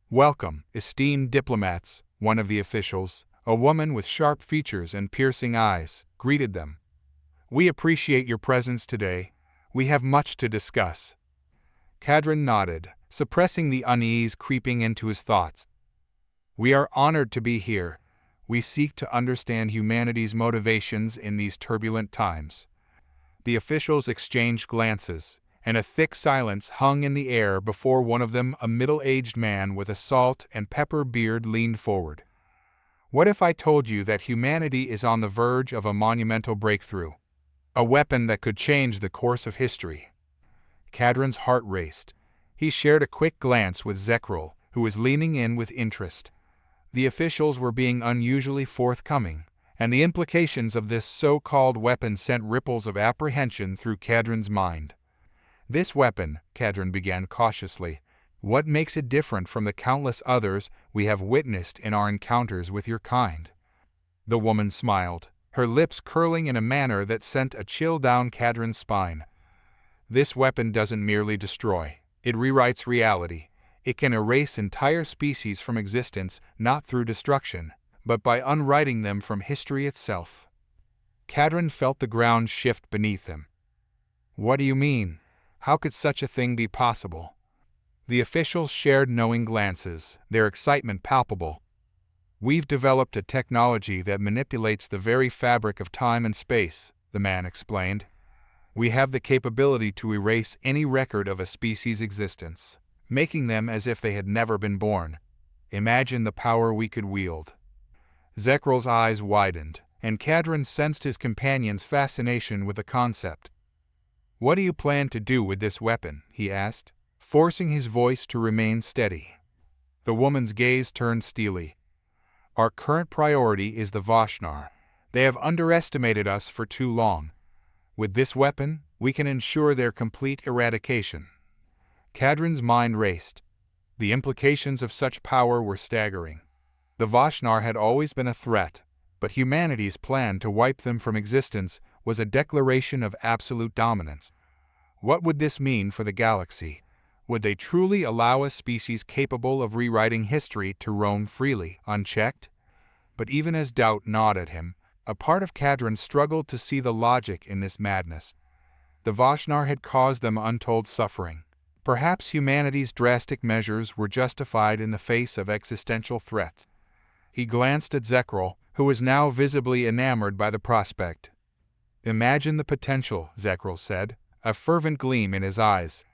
Speaker 1: "Welcome, esteemed diplomats," one of the officials, a woman with sharp features and piercing eyes, greeted them. "We appreciate your presence today. We have much to discuss." Cadron nodded, suppressing the unease creeping into his thoughts. "We are honored to be here. We seek to understand humanity's motivations in these turbulent times." The officials exchanged glances, and a thick silence hung in the air before one of them, a middle-aged man with a salt and pepper beard, leaned forward. "What if I told you that humanity is on the verge of a monumental breakthrough? A weapon that could change the course of history?" Cadron's heart raced. He shared a quick glance with Zekril, who was leaning in with interest. The officials were being unusually forthcoming, and the implications of this so-called weapon sent ripples of apprehension through Cadron's mind. "This weapon," Cadron began cautiously, "what makes it different from the countless others we have witnessed in our encounters with your kind?" The woman smiled, her lips curling in a manner that sent a chill down Cadron's spine. This weapon doesn't merely destroy, it rewrites reality. It can erase entire species from existence not through destruction, but by unwriting them from history itself. Cadron felt the ground shift beneath him. What do you mean? How could such a thing be possible? The officials shared knowing glances, their excitement palpable. We've developed a technology that manipulates the very fabric of time and space, the man explained. We have the capability to erase any record of a species' existence, making them as if they had never been born. Imagine the power we could wield. Zekral's eyes widened, and Cadron sensed his companion's fascination with the concept. What do you plan to do with this weapon? He asked, forcing his voice to remain steady. The woman's gaze turned steely. Our current priority is the Vashnar. They have underestimated us for too long. With this weapon, we can ensure their complete eradication. Cadron's mind raced. The implications of such power were staggering. The Vashnar had always been a threat, but humanity's plan to wipe them from existence was a declaration of absolute dominance. What would this mean for the galaxy? Would they truly allow a species capable of rewriting history to roam freely, unchecked? But even as doubt gnawed at him, a part of Cadron struggled to see the logic in this madness. The Vashnar had caused them untold suffering. Perhaps humanity's drastic measures were justified in the face of existential threats. He glanced at Zekral, who was now visibly enamored by the prospect. Imagine the potential, Zekral said, a fervent gleam in his eyes.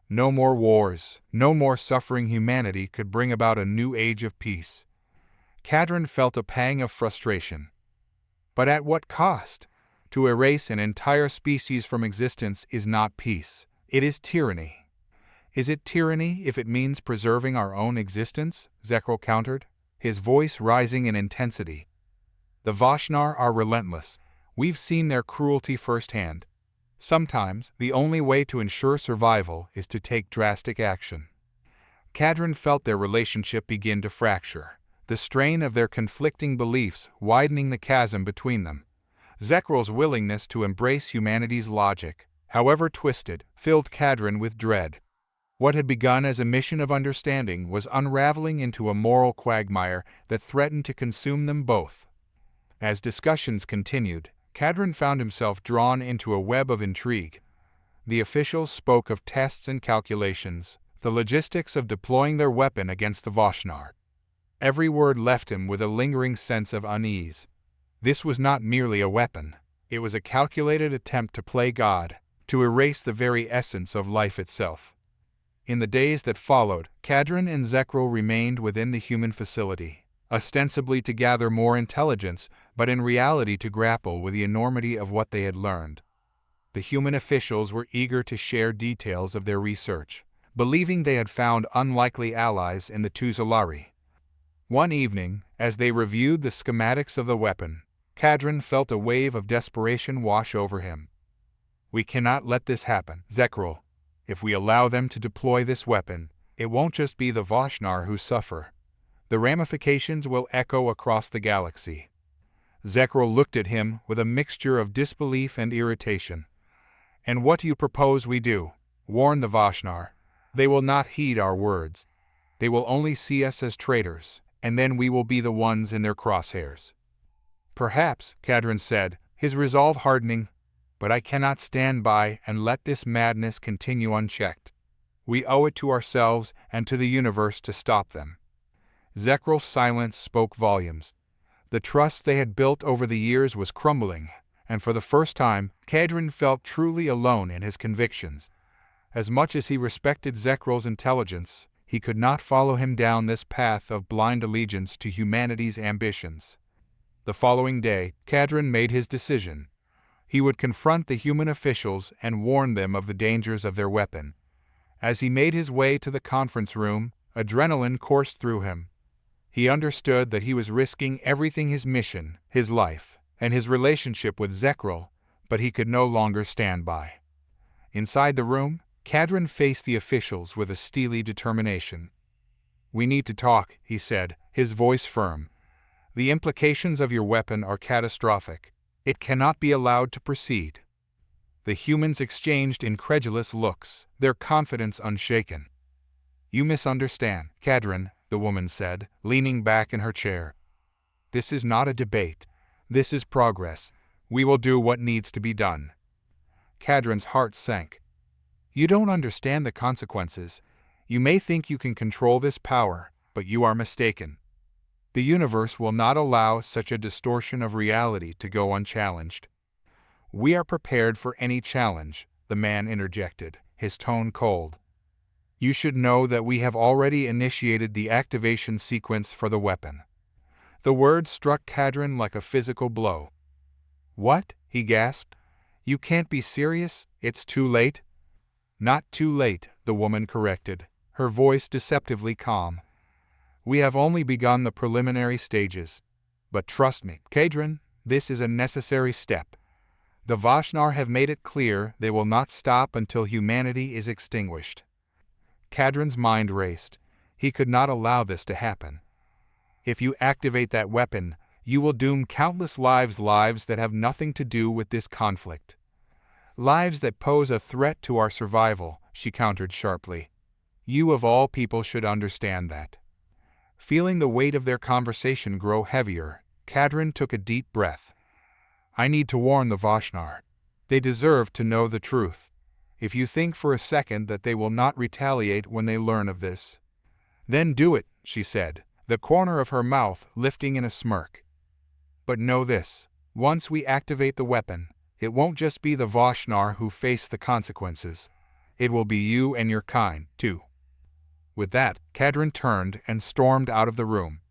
Speaker 1: No more wars, no more suffering. Humanity could bring about a new age of peace. Cadron felt a pang of frustration. But at what cost? To erase an entire species from existence is not peace, it is tyranny. Is it tyranny if it means preserving our own existence? Zekral countered, his voice rising in intensity. The Vashnar are relentless. We've seen their cruelty firsthand. Sometimes, the only way to ensure survival is to take drastic action. Cadron felt their relationship begin to fracture, the strain of their conflicting beliefs widening the chasm between them. Zekral's willingness to embrace humanity's logic, however twisted, filled Cadron with dread. What had begun as a mission of understanding was unraveling into a moral quagmire that threatened to consume them both. As discussions continued, Cadron found himself drawn into a web of intrigue. The officials spoke of tests and calculations, the logistics of deploying their weapon against the Vashnar. Every word left him with a lingering sense of unease. This was not merely a weapon. It was a calculated attempt to play God, to erase the very essence of life itself. In the days that followed, Cadron and Zekral remained within the human facility, ostensibly to gather more intelligence, but in reality to grapple with the enormity of what they had learned. The human officials were eager to share details of their research, believing they had found unlikely allies in the Tuzalari. One evening, as they reviewed the schematics of the weapon, Cadron felt a wave of desperation wash over him. We cannot let this happen, Zekral. If we allow them to deploy this weapon, it won't just be the Vashnar who suffer. The ramifications will echo across the galaxy. Zekral looked at him with a mixture of disbelief and irritation. And what do you propose we do? Warn the Vashnar. They will not heed our words. They will only see us as traitors, and then we will be the ones in their crosshairs. Perhaps, Cadron said, his resolve hardening, but I cannot stand by and let this madness continue unchecked. We owe it to ourselves and to the universe to stop them. Zekral's silence spoke volumes. The trust they had built over the years was crumbling, and for the first time, Cadron felt truly alone in his convictions. As much as he respected Zekral's intelligence, he could not follow him down this path of blind allegiance to humanity's ambitions. The following day, Cadron made his decision. He would confront the human officials and warn them of the dangers of their weapon. As he made his way to the conference room, adrenaline coursed through him. He understood that he was risking everything: his mission, his life, and his relationship with Zekral, but he could no longer stand by. Inside the room, Cadron faced the officials with a steely determination. We need to talk, he said, his voice firm. The implications of your weapon are catastrophic. It cannot be allowed to proceed. The humans exchanged incredulous looks, their confidence unshaken. "You misunderstand, Kadrin," the woman said, leaning back in her chair. "This is not a debate. This is progress. We will do what needs to be done." Kadrin's heart sank. "You don't understand the consequences. You may think you can control this power, but you are mistaken. The universe will not allow such a distortion of reality to go unchallenged." "We are prepared for any challenge," the man interjected, his tone cold. "You should know that we have already initiated the activation sequence for the weapon." The word struck Kadrin like a physical blow. "What?" he gasped. "You can't be serious? It's too late?" "Not too late," the woman corrected, her voice deceptively calm. "We have only begun the preliminary stages. But trust me, Kadrin, this is a necessary step. The Vashnar have made it clear they will not stop until humanity is extinguished." Kadrin's mind raced. He could not allow this to happen. "If you activate that weapon, you will doom countless lives that have nothing to do with this conflict. Lives that pose a threat to our survival," she countered sharply. "You of all people should understand that." Feeling the weight of their conversation grow heavier, Kadrin took a deep breath. "I need to warn the Vashnar. They deserve to know the truth. If you think for a second that they will not retaliate when they learn of this, then do it," she said, the corner of her mouth lifting in a smirk. "But know this, once we activate the weapon, it won't just be the Vashnar who face the consequences. It will be you and your kind, too." With that, Kadrin turned and stormed out of the room.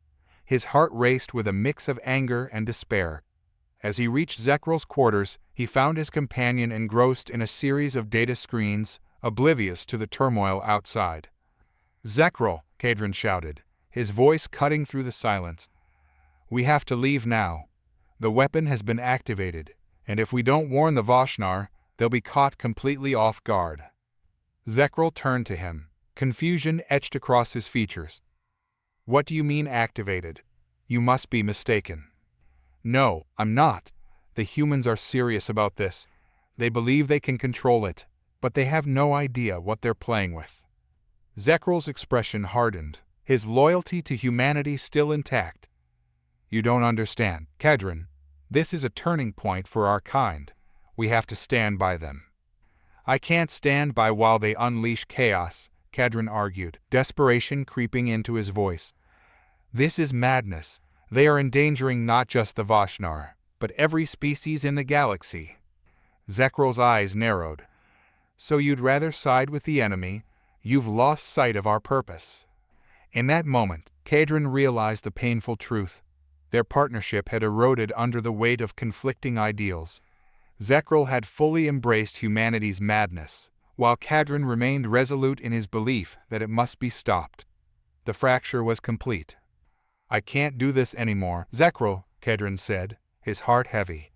Speaker 1: His heart raced with a mix of anger and despair. As he reached Zekral's quarters, he found his companion engrossed in a series of data screens, oblivious to the turmoil outside. "Zekral," Kadrin shouted, his voice cutting through the silence. "We have to leave now. The weapon has been activated, and if we don't warn the Vashnar, they'll be caught completely off guard." Zekral turned to him, confusion etched across his features. "What do you mean activated? You must be mistaken." "No, I'm not. The humans are serious about this. They believe they can control it, but they have no idea what they're playing with." Zekral's expression hardened, his loyalty to humanity still intact. "You don't understand, Kadrin. This is a turning point for our kind. We have to stand by them." "I can't stand by while they unleash chaos," Kadrin argued, desperation creeping into his voice. "This is madness. They are endangering not just the Vashnar, but every species in the galaxy." Zekral's eyes narrowed. "So you'd rather side with the enemy? You've lost sight of our purpose." In that moment, Kadrin realized the painful truth. Their partnership had eroded under the weight of conflicting ideals. Zekral had fully embraced humanity's madness, while Kadrin remained resolute in his belief that it must be stopped. The fracture was complete. "I can't do this anymore, Zekral," Kadrin said, his heart heavy.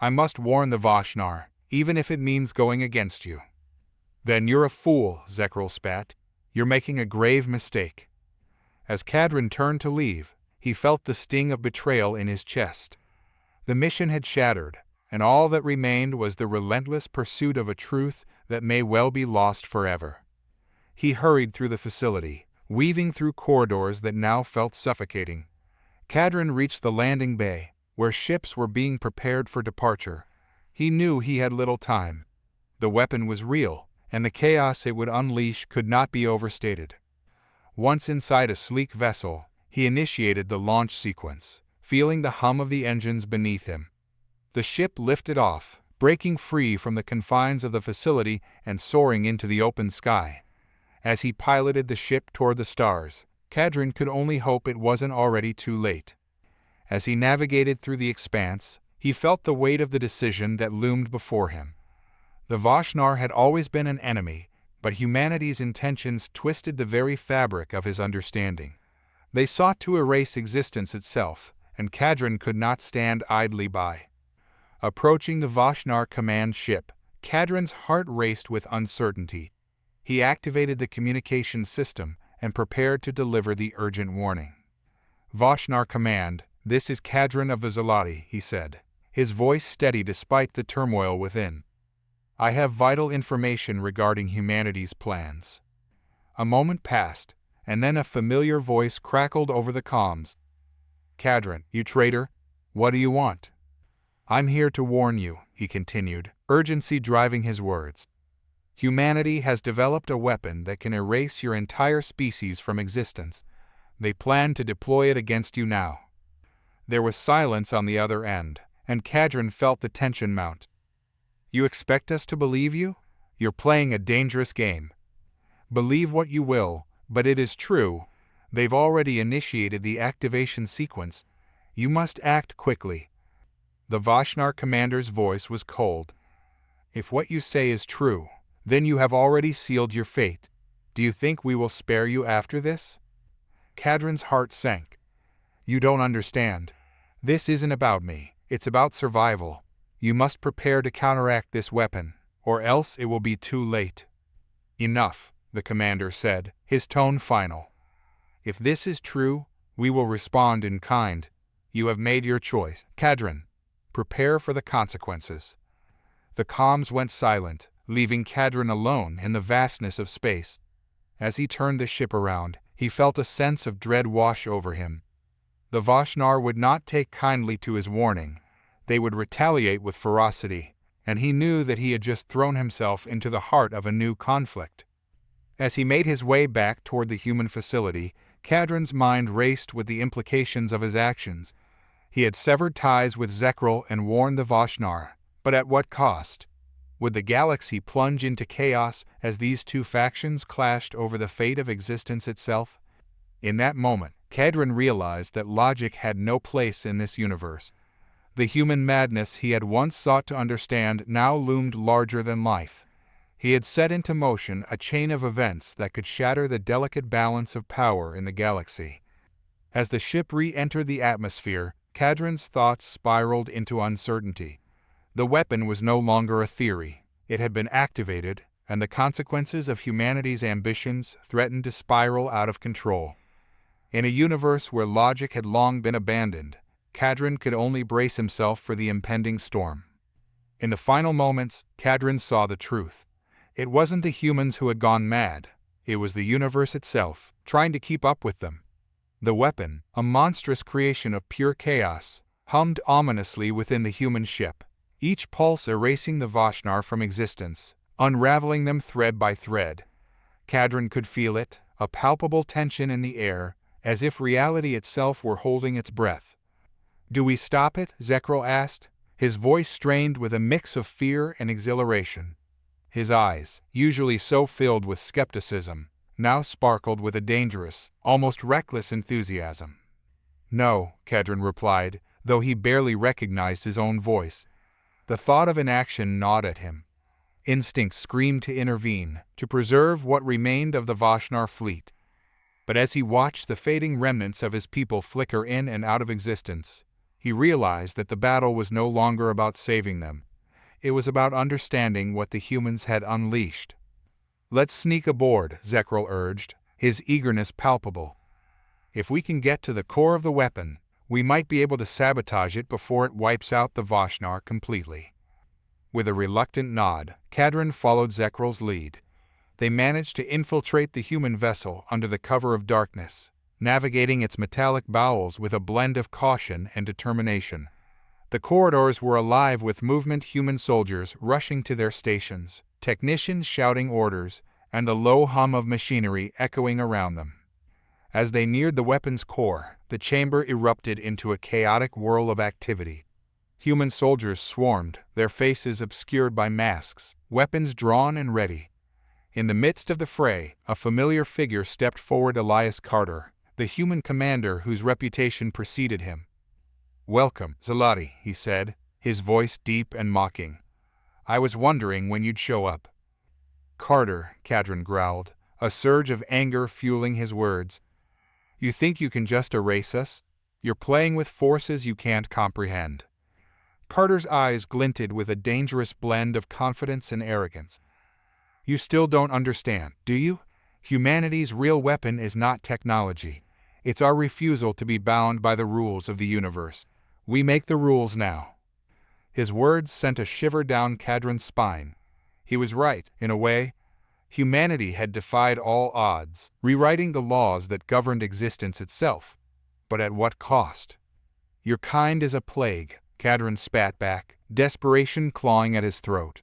Speaker 1: "I must warn the Vashnar, even if it means going against you." "Then you're a fool," Zekral spat. "You're making a grave mistake." As Kadrin turned to leave, he felt the sting of betrayal in his chest. The mission had shattered, and all that remained was the relentless pursuit of a truth that may well be lost forever. He hurried through the facility, weaving through corridors that now felt suffocating. Kadrin reached the landing bay, where ships were being prepared for departure. He knew he had little time. The weapon was real, and the chaos it would unleash could not be overstated. Once inside a sleek vessel, he initiated the launch sequence, feeling the hum of the engines beneath him. The ship lifted off, breaking free from the confines of the facility and soaring into the open sky. As he piloted the ship toward the stars, Kadrin could only hope it wasn't already too late. As he navigated through the expanse, he felt the weight of the decision that loomed before him. The Vashnar had always been an enemy, but humanity's intentions twisted the very fabric of his understanding. They sought to erase existence itself, and Kadrin could not stand idly by. Approaching the Vashnar command ship, Kadrin's heart raced with uncertainty. He activated the communication system and prepared to deliver the urgent warning. "Vashnar Command, this is Kadrin of the Zalati," he said, his voice steady despite the turmoil within. I have vital information regarding humanity's plans." A moment passed, and then a familiar voice crackled over the comms. "Cadran, you traitor, what do you want?" "I'm here to warn you," he continued, urgency driving his words. "Humanity has developed a weapon that can erase your entire species from existence. They plan to deploy it against you now." There was silence on the other end, and Cadran felt the tension mount. "You expect us to believe you? You're playing a dangerous game. Believe what you will, but it is true. They've already initiated the activation sequence. You must act quickly." The Vashnar commander's voice was cold. "If what you say is true, then you have already sealed your fate. Do you think we will spare you after this?" Cadran's heart sank. "You don't understand. This isn't about me, it's about survival. You must prepare to counteract this weapon, or else it will be too late." "Enough," the commander said, his tone final. "If this is true, we will respond in kind. You have made your choice. Cadran, prepare for the consequences." The comms went silent, leaving Cadran alone in the vastness of space. As he turned the ship around, he felt a sense of dread wash over him. The Vashnar would not take kindly to his warning. They would retaliate with ferocity, and he knew that he had just thrown himself into the heart of a new conflict. As he made his way back toward the human facility, Cadran's mind raced with the implications of his actions. He had severed ties with Zekril and warned the Vashnar, but at what cost? Would the galaxy plunge into chaos as these two factions clashed over the fate of existence itself? In that moment, Cadran realized that logic had no place in this universe. The human madness he had once sought to understand now loomed larger than life. He had set into motion a chain of events that could shatter the delicate balance of power in the galaxy. As the ship re-entered the atmosphere, Cadran's thoughts spiraled into uncertainty. The weapon was no longer a theory. It had been activated, and the consequences of humanity's ambitions threatened to spiral out of control. In a universe where logic had long been abandoned, Cadran could only brace himself for the impending storm. In the final moments, Cadran saw the truth. It wasn't the humans who had gone mad. It was the universe itself, trying to keep up with them. The weapon, a monstrous creation of pure chaos, hummed ominously within the human ship, each pulse erasing the Vashnar from existence, unraveling them thread by thread. Cadran could feel it, a palpable tension in the air, as if reality itself were holding its breath. "Do we stop it?" Zekril asked, his voice strained with a mix of fear and exhilaration. His eyes, usually so filled with skepticism, now sparkled with a dangerous, almost reckless enthusiasm. "No," Cadran replied, though he barely recognized his own voice. The thought of inaction gnawed at him. Instinct screamed to intervene, to preserve what remained of the Vashnar fleet. But as he watched the fading remnants of his people flicker in and out of existence, he realized that the battle was no longer about saving them. It was about understanding what the humans had unleashed. "Let's sneak aboard," Zekril urged, his eagerness palpable. "If we can get to the core of the weapon, we might be able to sabotage it before it wipes out the Vashnar completely." With a reluctant nod, Cadran followed Zekril's lead. They managed to infiltrate the human vessel under the cover of darkness, navigating its metallic bowels with a blend of caution and determination. The corridors were alive with movement, human soldiers rushing to their stations, technicians shouting orders, and the low hum of machinery echoing around them. As they neared the weapon's core, the chamber erupted into a chaotic whirl of activity. Human soldiers swarmed, their faces obscured by masks, weapons drawn and ready. In the midst of the fray, a familiar figure stepped forward: Elias Carter, the human commander whose reputation preceded him. "Welcome, Zalati," he said, his voice deep and mocking. "I was wondering when you'd show up." "Carter," Cadran growled, a surge of anger fueling his words. "You think you can just erase us? You're playing with forces you can't comprehend." Carter's eyes glinted with a dangerous blend of confidence and arrogance. "You still don't understand, do you? Humanity's real weapon is not technology. It's our refusal to be bound by the rules of the universe. We make the rules now." His words sent a shiver down Cadran's spine. He was right, in a way. Humanity had defied all odds, rewriting the laws that governed existence itself. But at what cost? Your kind is a plague, Cadron spat back, desperation clawing at his throat.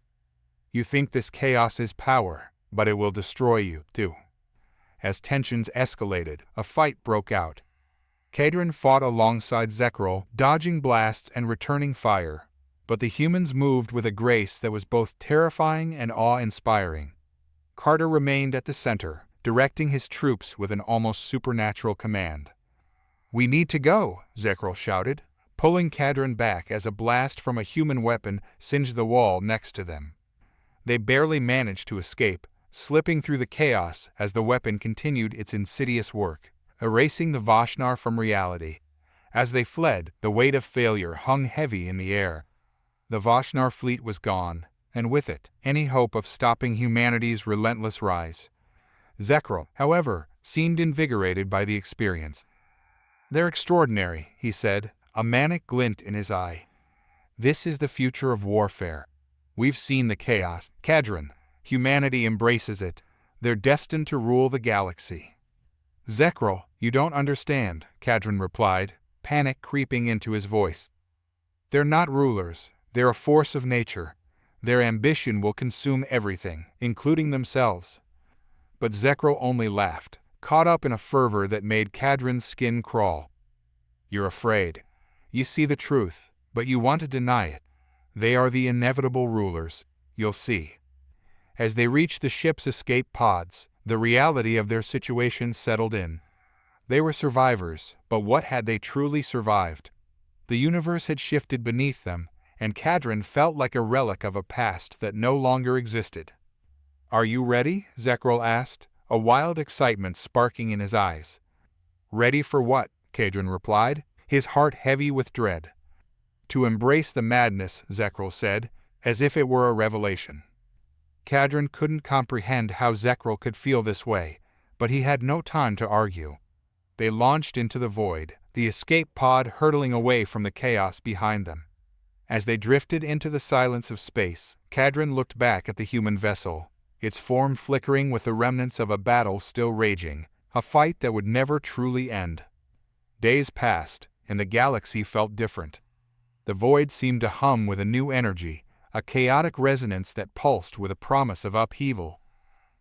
Speaker 1: You think this chaos is power, but it will destroy you, too. As tensions escalated, a fight broke out. Cadron fought alongside Zekril, dodging blasts and returning fire, but the humans moved with a grace that was both terrifying and awe-inspiring. Carter remained at the center, directing his troops with an almost supernatural command. "We need to go," Zekril shouted, pulling Cadron back as a blast from a human weapon singed the wall next to them. They barely managed to escape, slipping through the chaos as the weapon continued its insidious work, erasing the Vashnar from reality. As they fled, the weight of failure hung heavy in the air. The Vashnar fleet was gone, and with it, any hope of stopping humanity's relentless rise. Zekril, however, seemed invigorated by the experience. "They're extraordinary," he said, a manic glint in his eye. "This is the future of warfare. We've seen the chaos, Cadron. Humanity embraces it. They're destined to rule the galaxy." "Zekril, you don't understand," Cadron replied, panic creeping into his voice. "They're not rulers. They're a force of nature. Their ambition will consume everything, including themselves." But Zekril only laughed, caught up in a fervor that made Cadron's skin crawl. "You're afraid. You see the truth, but you want to deny it. They are the inevitable rulers. You'll see." As they reached the ship's escape pods, the reality of their situation settled in. They were survivors, but what had they truly survived? The universe had shifted beneath them, and Cadron felt like a relic of a past that no longer existed. "Are you ready?" Zekril asked, a wild excitement sparking in his eyes. "Ready for what?" Cadron replied, his heart heavy with dread. "To embrace the madness," Zekril said, as if it were a revelation. Cadron couldn't comprehend how Zekril could feel this way, but he had no time to argue. They launched into the void, the escape pod hurtling away from the chaos behind them. As they drifted into the silence of space, Cadron looked back at the human vessel, its form flickering with the remnants of a battle still raging, a fight that would never truly end. Days passed, and the galaxy felt different. The void seemed to hum with a new energy, a chaotic resonance that pulsed with a promise of upheaval.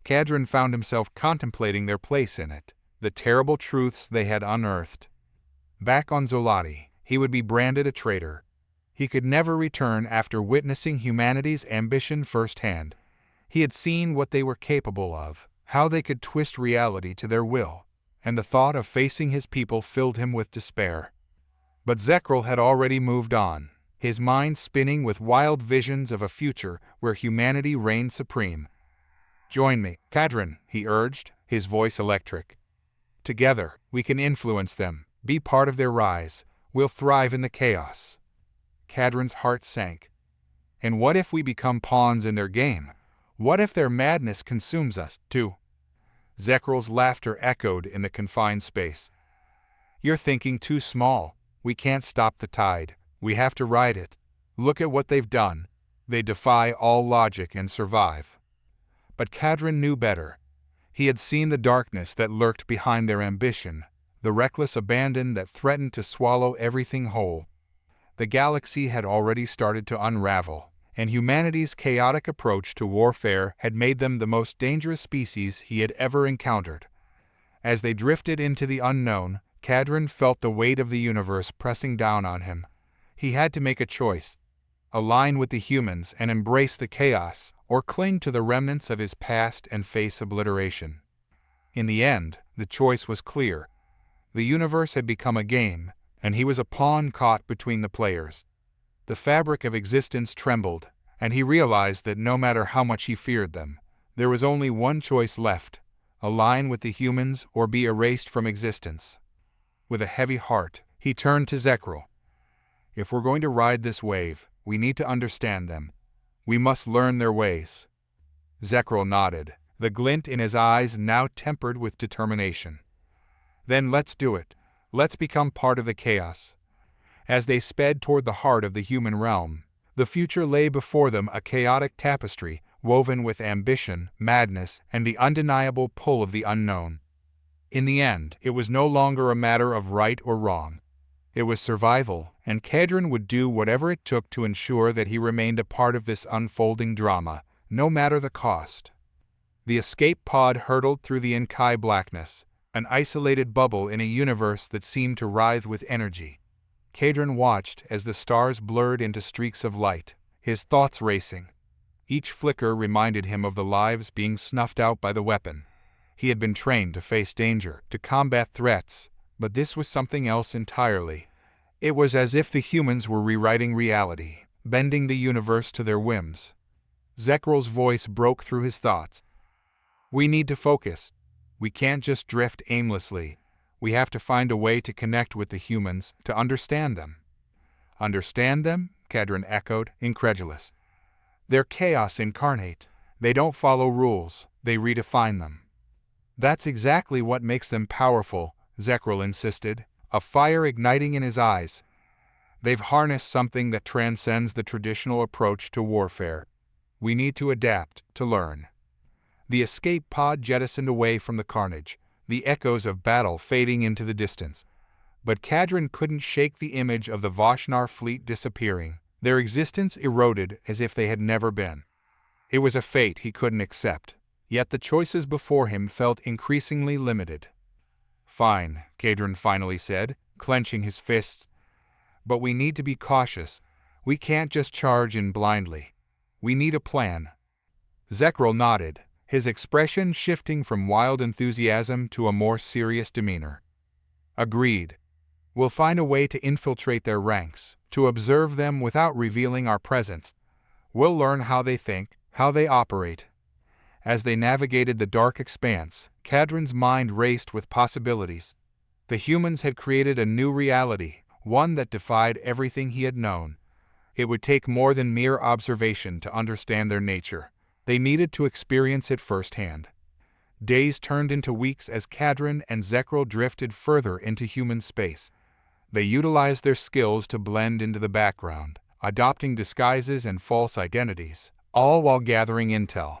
Speaker 1: Cadron found himself contemplating their place in it, the terrible truths they had unearthed. Back on Zolati, he would be branded a traitor. He could never return after witnessing humanity's ambition firsthand. He had seen what they were capable of, how they could twist reality to their will, and the thought of facing his people filled him with despair. But Zekril had already moved on, his mind spinning with wild visions of a future where humanity reigned supreme. "Join me, Cadron," he urged, his voice electric. "Together, we can influence them, be part of their rise. We'll thrive in the chaos." Cadron's heart sank. "And what if we become pawns in their game? What if their madness consumes us, too?" Zekril's laughter echoed in the confined space. "You're thinking too small. We can't stop the tide. We have to ride it. Look at what they've done. They defy all logic and survive." But Cadron knew better. He had seen the darkness that lurked behind their ambition, the reckless abandon that threatened to swallow everything whole. The galaxy had already started to unravel, and humanity's chaotic approach to warfare had made them the most dangerous species he had ever encountered. As they drifted into the unknown, Cadron felt the weight of the universe pressing down on him. He had to make a choice: align with the humans and embrace the chaos, or cling to the remnants of his past and face obliteration. In the end, the choice was clear. The universe had become a game, and he was a pawn caught between the players. The fabric of existence trembled, and he realized that no matter how much he feared them, there was only one choice left: align with the humans or be erased from existence. With a heavy heart, he turned to Zekril. "If we're going to ride this wave, we need to understand them. We must learn their ways." Zekril nodded, the glint in his eyes now tempered with determination. "Then let's do it. Let's become part of the chaos." As they sped toward the heart of the human realm, the future lay before them, a chaotic tapestry woven with ambition, madness, and the undeniable pull of the unknown. In the end, it was no longer a matter of right or wrong. It was survival, and Kadrin would do whatever it took to ensure that he remained a part of this unfolding drama, no matter the cost. The escape pod hurtled through the inky blackness, an isolated bubble in a universe that seemed to writhe with energy. Kadrin watched as the stars blurred into streaks of light, his thoughts racing. Each flicker reminded him of the lives being snuffed out by the weapon. He had been trained to face danger, to combat threats, but this was something else entirely. It was as if the humans were rewriting reality, bending the universe to their whims. Zekral's voice broke through his thoughts. "We need to focus. We can't just drift aimlessly. We have to find a way to connect with the humans, to understand them." "Understand them?" Kadrin echoed, incredulous. "They're chaos incarnate. They don't follow rules, they redefine them." "That's exactly what makes them powerful," Zekral insisted, a fire igniting in his eyes. "They've harnessed something that transcends the traditional approach to warfare. We need to adapt, to learn." The escape pod jettisoned away from the carnage, the echoes of battle fading into the distance. But Kadrin couldn't shake the image of the Vashnar fleet disappearing, their existence eroded as if they had never been. It was a fate he couldn't accept, yet the choices before him felt increasingly limited. "Fine," Kadrin finally said, clenching his fists. "But we need to be cautious. We can't just charge in blindly. We need a plan." Zekral nodded, his expression shifting from wild enthusiasm to a more serious demeanor. "Agreed. We'll find a way to infiltrate their ranks, to observe them without revealing our presence. We'll learn how they think, how they operate." As they navigated the dark expanse, Kadrin's mind raced with possibilities. The humans had created a new reality, one that defied everything he had known. It would take more than mere observation to understand their nature. They needed to experience it firsthand. Days turned into weeks as Kadrin and Zekral drifted further into human space. They utilized their skills to blend into the background, adopting disguises and false identities, all while gathering intel.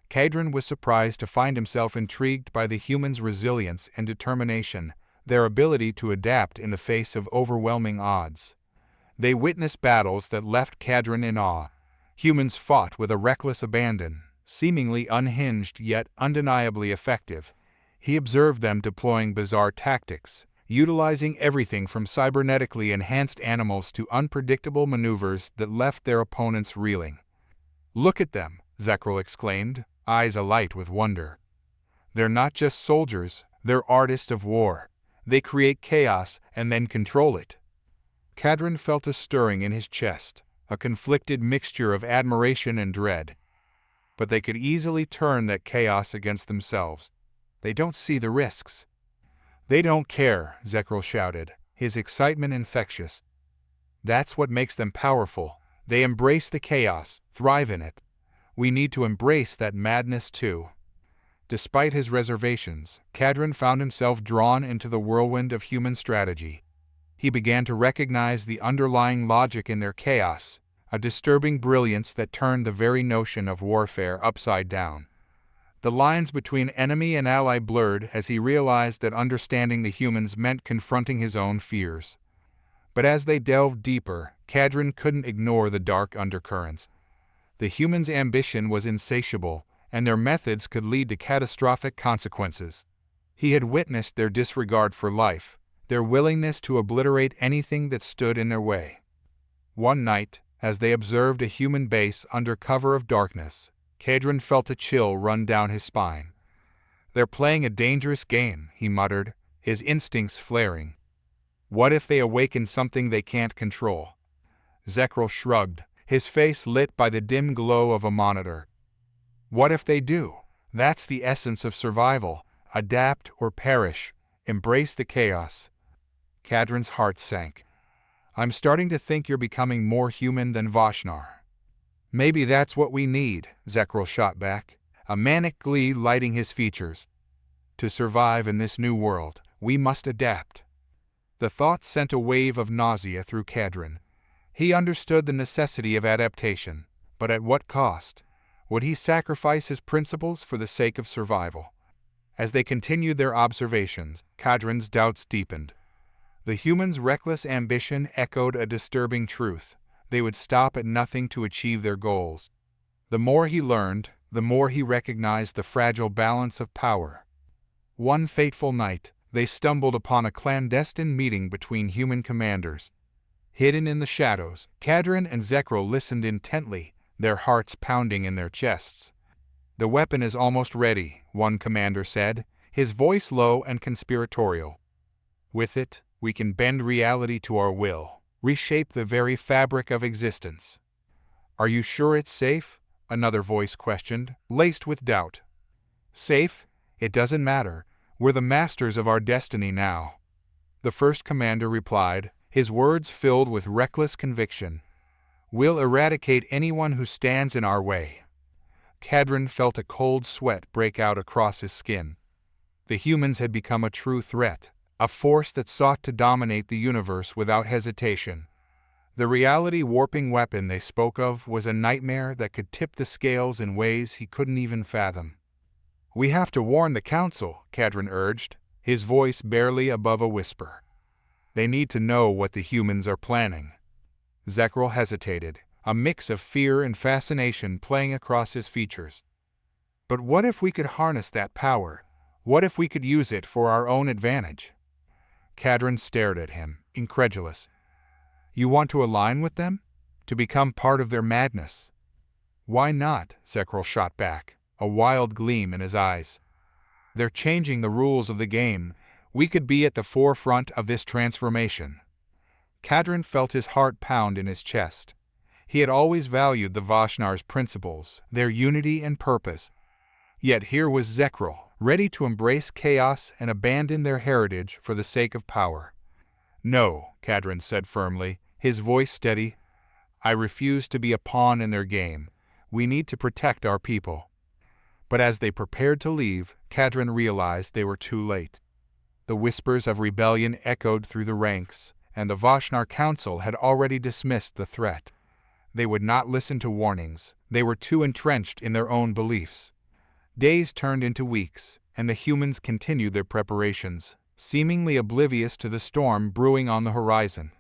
Speaker 1: Kadrin was surprised to find himself intrigued by the humans' resilience and determination, their ability to adapt in the face of overwhelming odds. They witnessed battles that left Kadrin in awe. Humans fought with a reckless abandon, seemingly unhinged yet undeniably effective. He observed them deploying bizarre tactics, utilizing everything from cybernetically enhanced animals to unpredictable maneuvers that left their opponents reeling. "Look at them," Zekral exclaimed, eyes alight with wonder. "They're not just soldiers, they're artists of war. They create chaos and then control it." Kadrin felt a stirring in his chest, a conflicted mixture of admiration and dread. But they could easily turn that chaos against themselves. They don't see the risks. "They don't care," Zekral shouted, his excitement infectious. "That's what makes them powerful. They embrace the chaos, thrive in it. We need to embrace that madness too." Despite his reservations, Kadrin found himself drawn into the whirlwind of human strategy. He began to recognize the underlying logic in their chaos, a disturbing brilliance that turned the very notion of warfare upside down. The lines between enemy and ally blurred as he realized that understanding the humans meant confronting his own fears. But as they delved deeper, Kadrin couldn't ignore the dark undercurrents. The humans' ambition was insatiable, and their methods could lead to catastrophic consequences. He had witnessed their disregard for life, their willingness to obliterate anything that stood in their way. One night, as they observed a human base under cover of darkness, Kadrin felt a chill run down his spine. "They're playing a dangerous game," he muttered, his instincts flaring. "What if they awaken something they can't control?" Zekral shrugged, his face lit by the dim glow of a monitor. "What if they do? That's the essence of survival. Adapt or perish. Embrace the chaos." Kadrin's heart sank. "I'm starting to think you're becoming more human than Vashnar." "Maybe that's what we need," Zekral shot back, a manic glee lighting his features. "To survive in this new world, we must adapt." The thought sent a wave of nausea through Kadrin. He understood the necessity of adaptation, but at what cost? Would he sacrifice his principles for the sake of survival? As they continued their observations, Cadran's doubts deepened. The humans' reckless ambition echoed a disturbing truth. They would stop at nothing to achieve their goals. The more he learned, the more he recognized the fragile balance of power. One fateful night, they stumbled upon a clandestine meeting between human commanders. Hidden in the shadows, Cadran and Zekril listened intently, their hearts pounding in their chests. "The weapon is almost ready," one commander said, his voice low and conspiratorial. "With it, we can bend reality to our will, reshape the very fabric of existence." "Are you sure it's safe?" another voice questioned, laced with doubt. "Safe? It doesn't matter. We're the masters of our destiny now," the first commander replied, his words filled with reckless conviction. "We'll eradicate anyone who stands in our way." Cadran felt a cold sweat break out across his skin. The humans had become a true threat, a force that sought to dominate the universe without hesitation. The reality-warping weapon they spoke of was a nightmare that could tip the scales in ways he couldn't even fathom. "We have to warn the Council," Cadran urged, his voice barely above a whisper. "They need to know what the humans are planning." Zekril hesitated, a mix of fear and fascination playing across his features. "But what if we could harness that power? What if we could use it for our own advantage?" Cadran stared at him, incredulous. "You want to align with them? To become part of their madness?" "Why not?" Zekril shot back, a wild gleam in his eyes. "They're changing the rules of the game. We could be at the forefront of this transformation." Cadran felt his heart pound in his chest. He had always valued the Vashnar's principles, their unity and purpose. Yet here was Zekril, ready to embrace chaos and abandon their heritage for the sake of power. "No," Cadran said firmly, his voice steady. "I refuse to be a pawn in their game. We need to protect our people." But as they prepared to leave, Cadran realized they were too late. The whispers of rebellion echoed through the ranks, and the Vashnar Council had already dismissed the threat. They would not listen to warnings. They were too entrenched in their own beliefs. Days turned into weeks, and the humans continued their preparations, seemingly oblivious to the storm brewing on the horizon.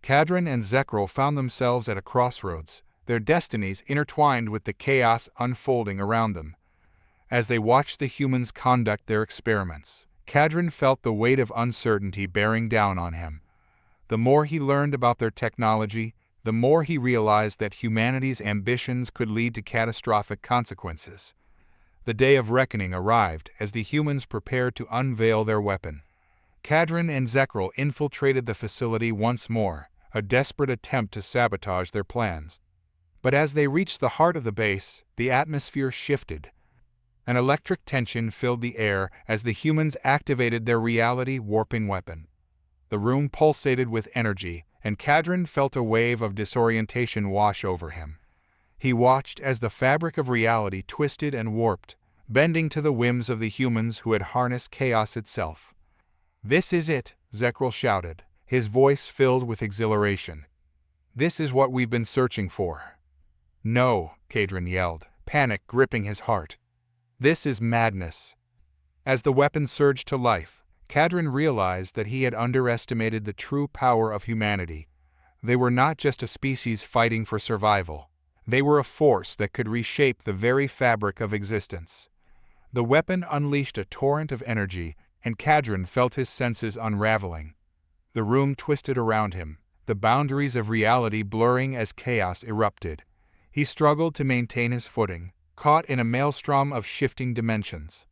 Speaker 1: Cadran and Zekril found themselves at a crossroads, their destinies intertwined with the chaos unfolding around them. As they watched the humans conduct their experiments, Cadran felt the weight of uncertainty bearing down on him. The more he learned about their technology, the more he realized that humanity's ambitions could lead to catastrophic consequences. The day of reckoning arrived as the humans prepared to unveil their weapon. Cadran and Zekril infiltrated the facility once more, a desperate attempt to sabotage their plans. But as they reached the heart of the base, the atmosphere shifted. An electric tension filled the air as the humans activated their reality-warping weapon. The room pulsated with energy, and Cadran felt a wave of disorientation wash over him. He watched as the fabric of reality twisted and warped, bending to the whims of the humans who had harnessed chaos itself. "This is it," Zekril shouted, his voice filled with exhilaration. "This is what we've been searching for." "No," Cadran yelled, panic gripping his heart. "This is madness." As the weapon surged to life, Cadran realized that he had underestimated the true power of humanity. They were not just a species fighting for survival. They were a force that could reshape the very fabric of existence. The weapon unleashed a torrent of energy, and Cadran felt his senses unraveling. The room twisted around him, the boundaries of reality blurring as chaos erupted. He struggled to maintain his footing, caught in a maelstrom of shifting dimensions.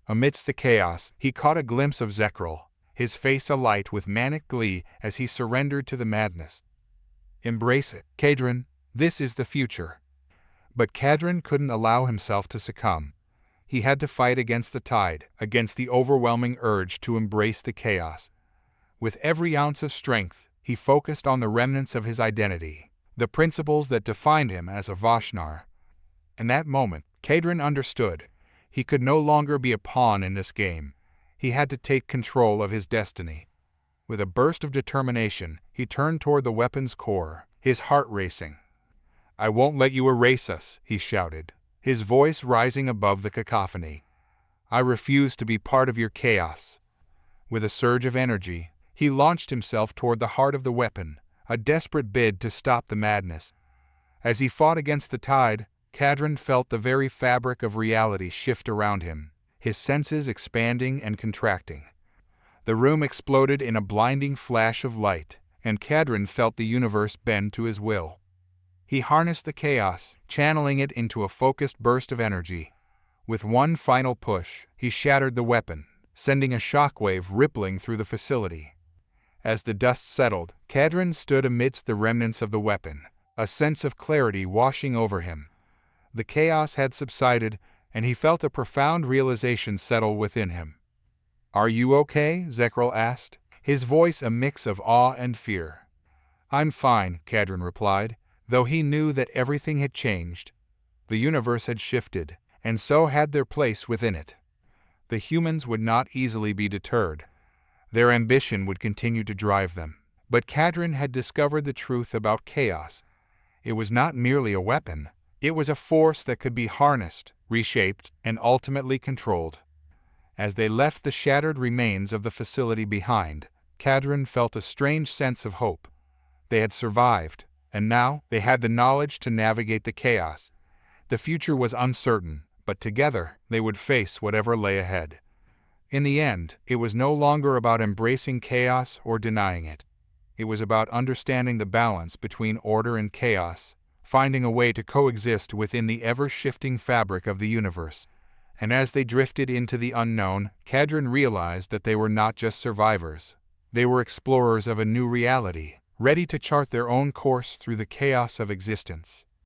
Speaker 1: Amidst the chaos, he caught a glimpse of Zekril, his face alight with manic glee as he surrendered to the madness. "Embrace it, Cadran. This is the future." But Cadran couldn't allow himself to succumb. He had to fight against the tide, against the overwhelming urge to embrace the chaos. With every ounce of strength, he focused on the remnants of his identity, the principles that defined him as a Vashnar. In that moment, Cadran understood. He could no longer be a pawn in this game. He had to take control of his destiny. With a burst of determination, he turned toward the weapon's core, his heart racing. "I won't let you erase us," he shouted. his voice rising above the cacophony. "I refuse to be part of your chaos." With a surge of energy, he launched himself toward the heart of the weapon, a desperate bid to stop the madness. As he fought against the tide, Cadron felt the very fabric of reality shift around him, his senses expanding and contracting. The room exploded in a blinding flash of light, and Cadron felt the universe bend to his will. He harnessed the chaos, channeling it into a focused burst of energy. With one final push, he shattered the weapon, sending a shockwave rippling through the facility. As the dust settled, Cadron stood amidst the remnants of the weapon, a sense of clarity washing over him. The chaos had subsided, and he felt a profound realization settle within him. "Are you okay?" Zekril asked, his voice a mix of awe and fear. "I'm fine," Cadron replied, though he knew that everything had changed. The universe had shifted, and so had their place within it. The humans would not easily be deterred. Their ambition would continue to drive them. But Cadron had discovered the truth about chaos. It was not merely a weapon. It was a force that could be harnessed, reshaped, and ultimately controlled. As they left the shattered remains of the facility behind, Cadron felt a strange sense of hope. They had survived, and now they had the knowledge to navigate the chaos. The future was uncertain, but together they would face whatever lay ahead. In the end, it was no longer about embracing chaos or denying it. It was about understanding the balance between order and chaos, finding a way to coexist within the ever-shifting fabric of the universe. And as they drifted into the unknown, Cadron realized that they were not just survivors. They were explorers of a new reality, ready to chart their own course through the chaos of existence.